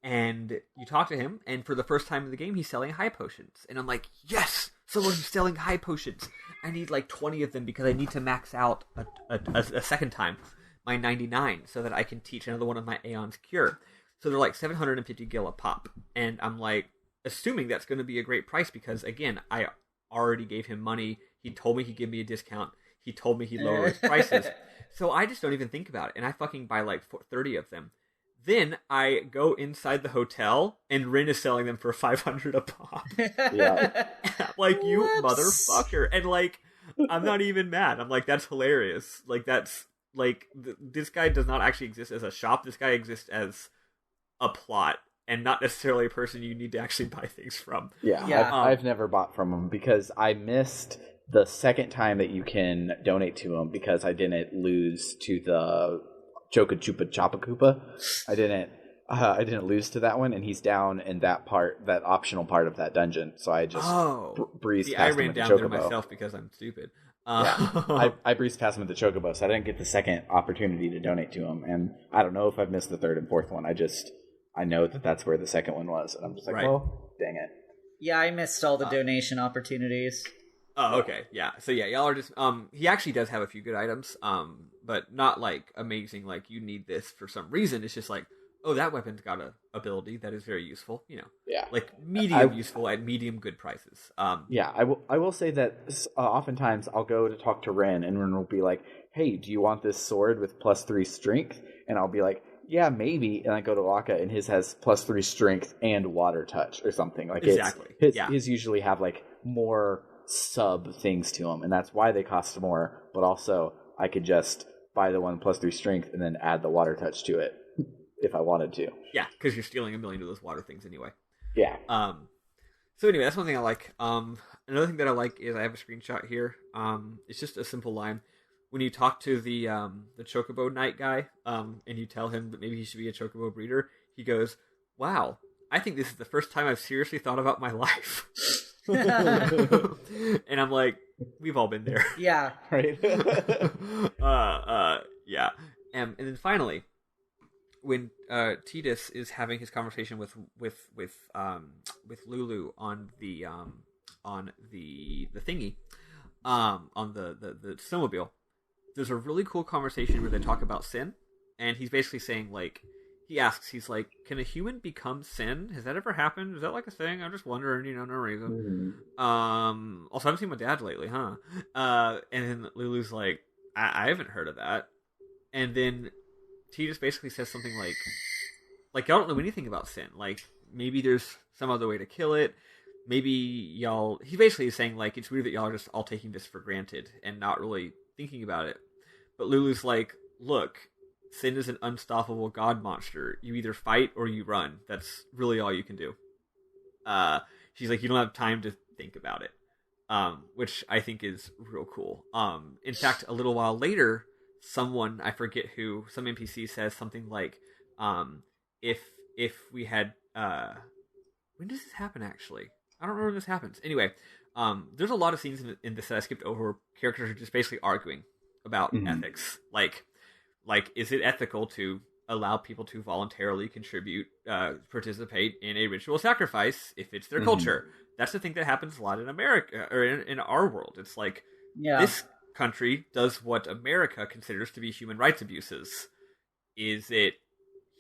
And you talk to him, and for the first time in the game, he's selling high potions. And I'm like, yes, someone who's selling high potions. I need like 20 of them because I need to max out a second time my 99 so that I can teach another one of my Aeon's Cure. So they're like 750 gil a pop. And I'm like, assuming that's going to be a great price because, again, I already gave him money. He told me he'd give me a discount. He told me he'd lower his prices. So I just don't even think about it. And I fucking buy like 30 of them. Then I go inside the hotel and Rin is selling them for $500 a pop. Yeah. Like, you motherfucker. And like, I'm not even mad. I'm like, that's hilarious. Like, that's like, this guy does not actually exist as a shop. This guy exists as a plot and not necessarily a person you need to actually buy things from. Yeah. I've never bought from him because I missed the second time that you can donate to him because I didn't lose to the Choka Chupa Choppa Koopa. I didn't lose to that one, and he's down in that optional part of that dungeon. So I just breezed past him with the Chocobo. I ran down there myself because I'm stupid. I breezed past him with the Chocobo, so I didn't get the second opportunity to donate to him. And I don't know if I've missed the third and fourth one. I know that that's where the second one was, and I'm just like, well, dang it. Yeah, I missed all the donation opportunities. Oh, okay, yeah. So yeah, y'all are just he actually does have a few good items, but not like amazing. Like, you need this for some reason. It's just like, oh, that weapon's got a ability that is very useful. You know, like medium useful at medium good prices. Yeah, I will say that oftentimes I'll go to talk to Ren, and Ren will be like, "Hey, do you want this sword with +3 strength?" And I'll be like, "Yeah, maybe." And I go to Waka, and his has +3 strength and water touch or something. Like, exactly. His usually have like more sub things to them, and that's why they cost more. But also, I could just buy the one +3 strength and then add the water touch to it if I wanted to. Yeah, because you're stealing a million of those water things anyway. Yeah. So anyway, that's one thing I like. Another thing that I like is I have a screenshot here. It's just a simple line. When you talk to the Chocobo Knight guy, and you tell him that maybe he should be a Chocobo breeder, he goes, "Wow, I think this is the first time I've seriously thought about my life." And I'm like, we've all been there. Yeah. Right. Yeah. And then finally, when Tidus is having his conversation with Lulu on the thingy, on the snowmobile, there's a really cool conversation where they talk about sin, and he's basically saying, like, he asks, he's like, can a human become sin? Has that ever happened? Is that like a thing? I'm just wondering, no reason. Mm-hmm. Also, I haven't seen my dad lately, huh? And then Lulu's like, I haven't heard of that. And then T just basically says something like, y'all don't know anything about sin. Like, maybe there's some other way to kill it. Maybe y'all... He basically is saying, like, it's weird that y'all are just all taking this for granted and not really thinking about it. But Lulu's like, look... Sin is an unstoppable god monster. You either fight or you run. That's really all you can do. She's like, you don't have time to think about it. Which I think is real cool. In fact, a little while later, someone, I forget who, some NPC says something like, if we had... when does this happen, actually? I don't remember when this happens. Anyway, there's a lot of scenes in this that I skipped over where characters are just basically arguing about ethics. Like, is it ethical to allow people to voluntarily participate in a ritual sacrifice if it's their culture? That's the thing that happens a lot in America, or in our world. It's like, this country does what America considers to be human rights abuses. Is it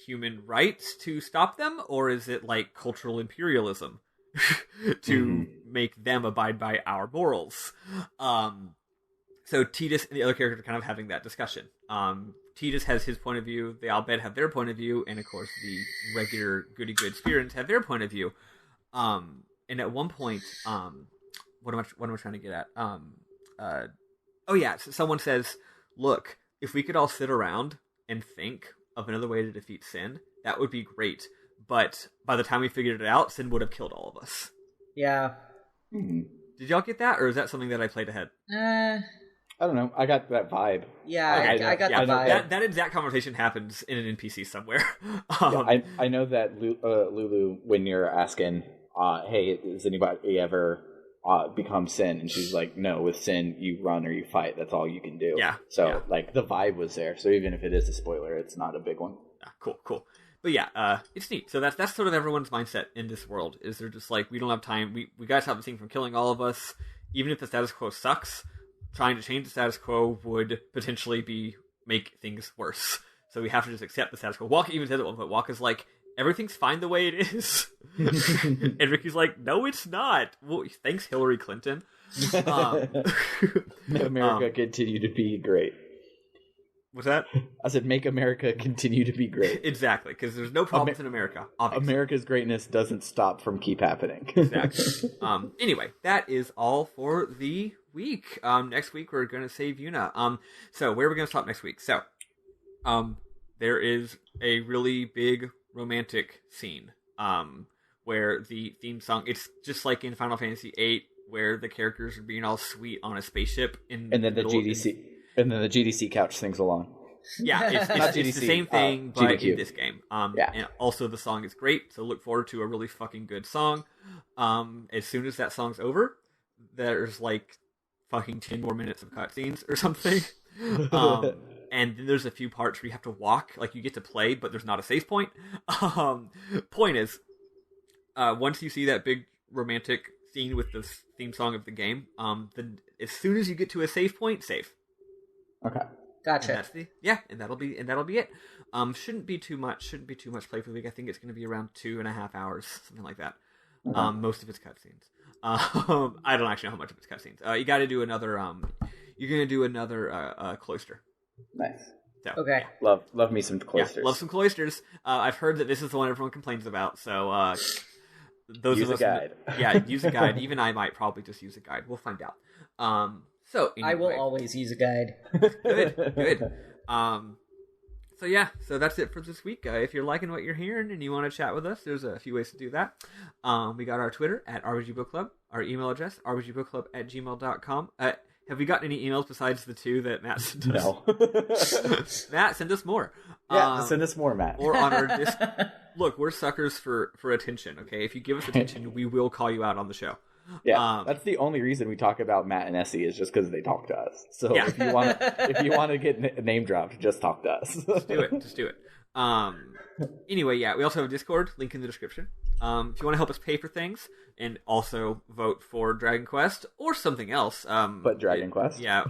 human rights to stop them, or is it like cultural imperialism to make them abide by our morals? So Tidus and the other characters are kind of having that discussion. Tidus has his point of view, the Albed have their point of view, and of course the regular goody-good spirits have their point of view. And at one point, what am I trying to get at? So someone says, look, if we could all sit around and think of another way to defeat sin, that would be great. But by the time we figured it out, sin would have killed all of us. Yeah. Did y'all get that, or is that something that I played ahead? I don't know. I got that vibe. Yeah, I got the vibe. That exact conversation happens in an NPC somewhere. I know that Lulu, when you're asking, hey, has anybody ever become sin? And she's like, no, with sin, you run or you fight. That's all you can do. Yeah. So, like, the vibe was there. So even if it is a spoiler, it's not a big one. Cool. But yeah, it's neat. So that's sort of everyone's mindset in this world, is they're just like, we don't have time. We guys have a thing from killing all of us. Even if the status quo sucks, trying to change the status quo would potentially make things worse. So we have to just accept the status quo. Walker even says at one point, Walker's like, everything's fine the way it is. And Ricky's like, no, it's not. Well, thanks, Hillary Clinton. May America continue to be great. What's that? I said, make America continue to be great. Exactly, because there's no problems in America. Obviously. America's greatness doesn't stop from keep happening. Exactly. Anyway, that is all for the week. Next week we're going to save Yuna. So where are we going to stop next week? So, there is a really big romantic scene. Where the theme song, it's just like in Final Fantasy VIII, where the characters are being all sweet on a spaceship and then the GDC couch sings along. Yeah, it's the same thing, but GDQ. In this game. And also the song is great, so look forward to a really fucking good song. As soon as that song's over, there's like fucking 10 more minutes of cutscenes or something. And then there's a few parts where you have to walk, like you get to play, but there's not a save point. Point is, once you see that big romantic scene with the theme song of the game, then as soon as you get to a save point, save. Okay, gotcha. And that'll be it. Shouldn't be too much play for the week. I think it's going to be around 2.5 hours, something like that. Okay. Most of it's cutscenes. I don't actually know how much of it's cutscenes. You got to do another. You're going to do another cloister. Nice. So, okay. Yeah. Love me some cloisters. Yeah, love some cloisters. I've heard that this is the one everyone complains about. So those use of us, a guide. Use a guide. Even I might probably just use a guide. We'll find out. So anyway. I will always use a guide. Good. So that's it for this week. If you're liking what you're hearing and you want to chat with us, there's a few ways to do that. We got our Twitter at RBG Book Club, our email address, rbgbookclub@gmail.com. Have we gotten any emails besides the 2 that Matt sent us? No. Matt, send us more. Yeah, send us more, Matt. Or on our disc. Look, we're suckers for attention, okay? If you give us attention, we will call you out on the show. Yeah, that's the only reason we talk about Matt and Essie is just because they talk to us. So if you want to get name dropped, just talk to us. Just do it. Anyway, we also have a Discord, link in the description. If you want to help us pay for things and also vote for Dragon Quest or something else. But Dragon Quest? Yeah.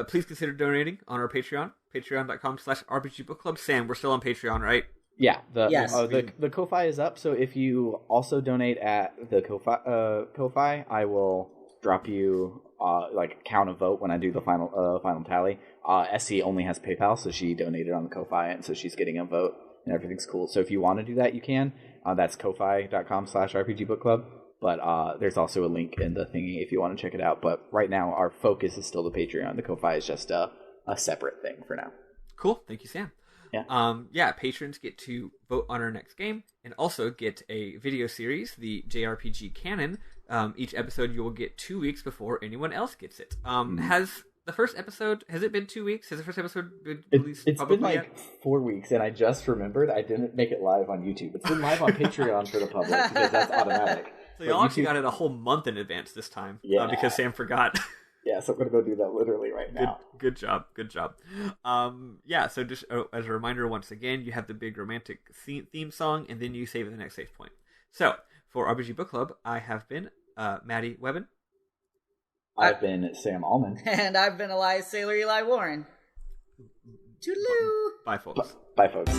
Please consider donating on our Patreon, patreon.com/RPGBookClub. Sam, we're still on Patreon, right? Yeah. Yes. The Ko-Fi is up, so if you also donate at the Ko-Fi, I will drop you count a vote when I do the final tally. Essie only has PayPal, so she donated on the Ko-Fi, and so she's getting a vote, and everything's cool. So if you want to do that, you can. That's ko-fi.com/RPGBookClub. But there's also a link in the thingy if you want to check it out. But right now, our focus is still the Patreon. The Ko-Fi is just a separate thing for now. Cool. Thank you, Sam. Yeah. Patrons get to vote on our next game and also get a video series, the JRPG Canon. Each episode you will get 2 weeks before anyone else gets it. Has the first episode, has it been 2 weeks? Has the first episode been released publicly been like 4 weeks, and I just remembered I didn't make it live on YouTube. It's been live on Patreon for the public because that's automatic. So y'all actually got it a whole month in advance this time because Sam forgot. Yeah, so I'm going to go do that literally right now. Good job. So just as a reminder, once again, you have the big romantic theme song, and then you save at the next save point. So, for RBG Book Club, I have been Maddie Webben. I've been Sam Allman. And I've been Elias Sailor Eli Warren. Toodaloo! Bye, folks. Bye, folks.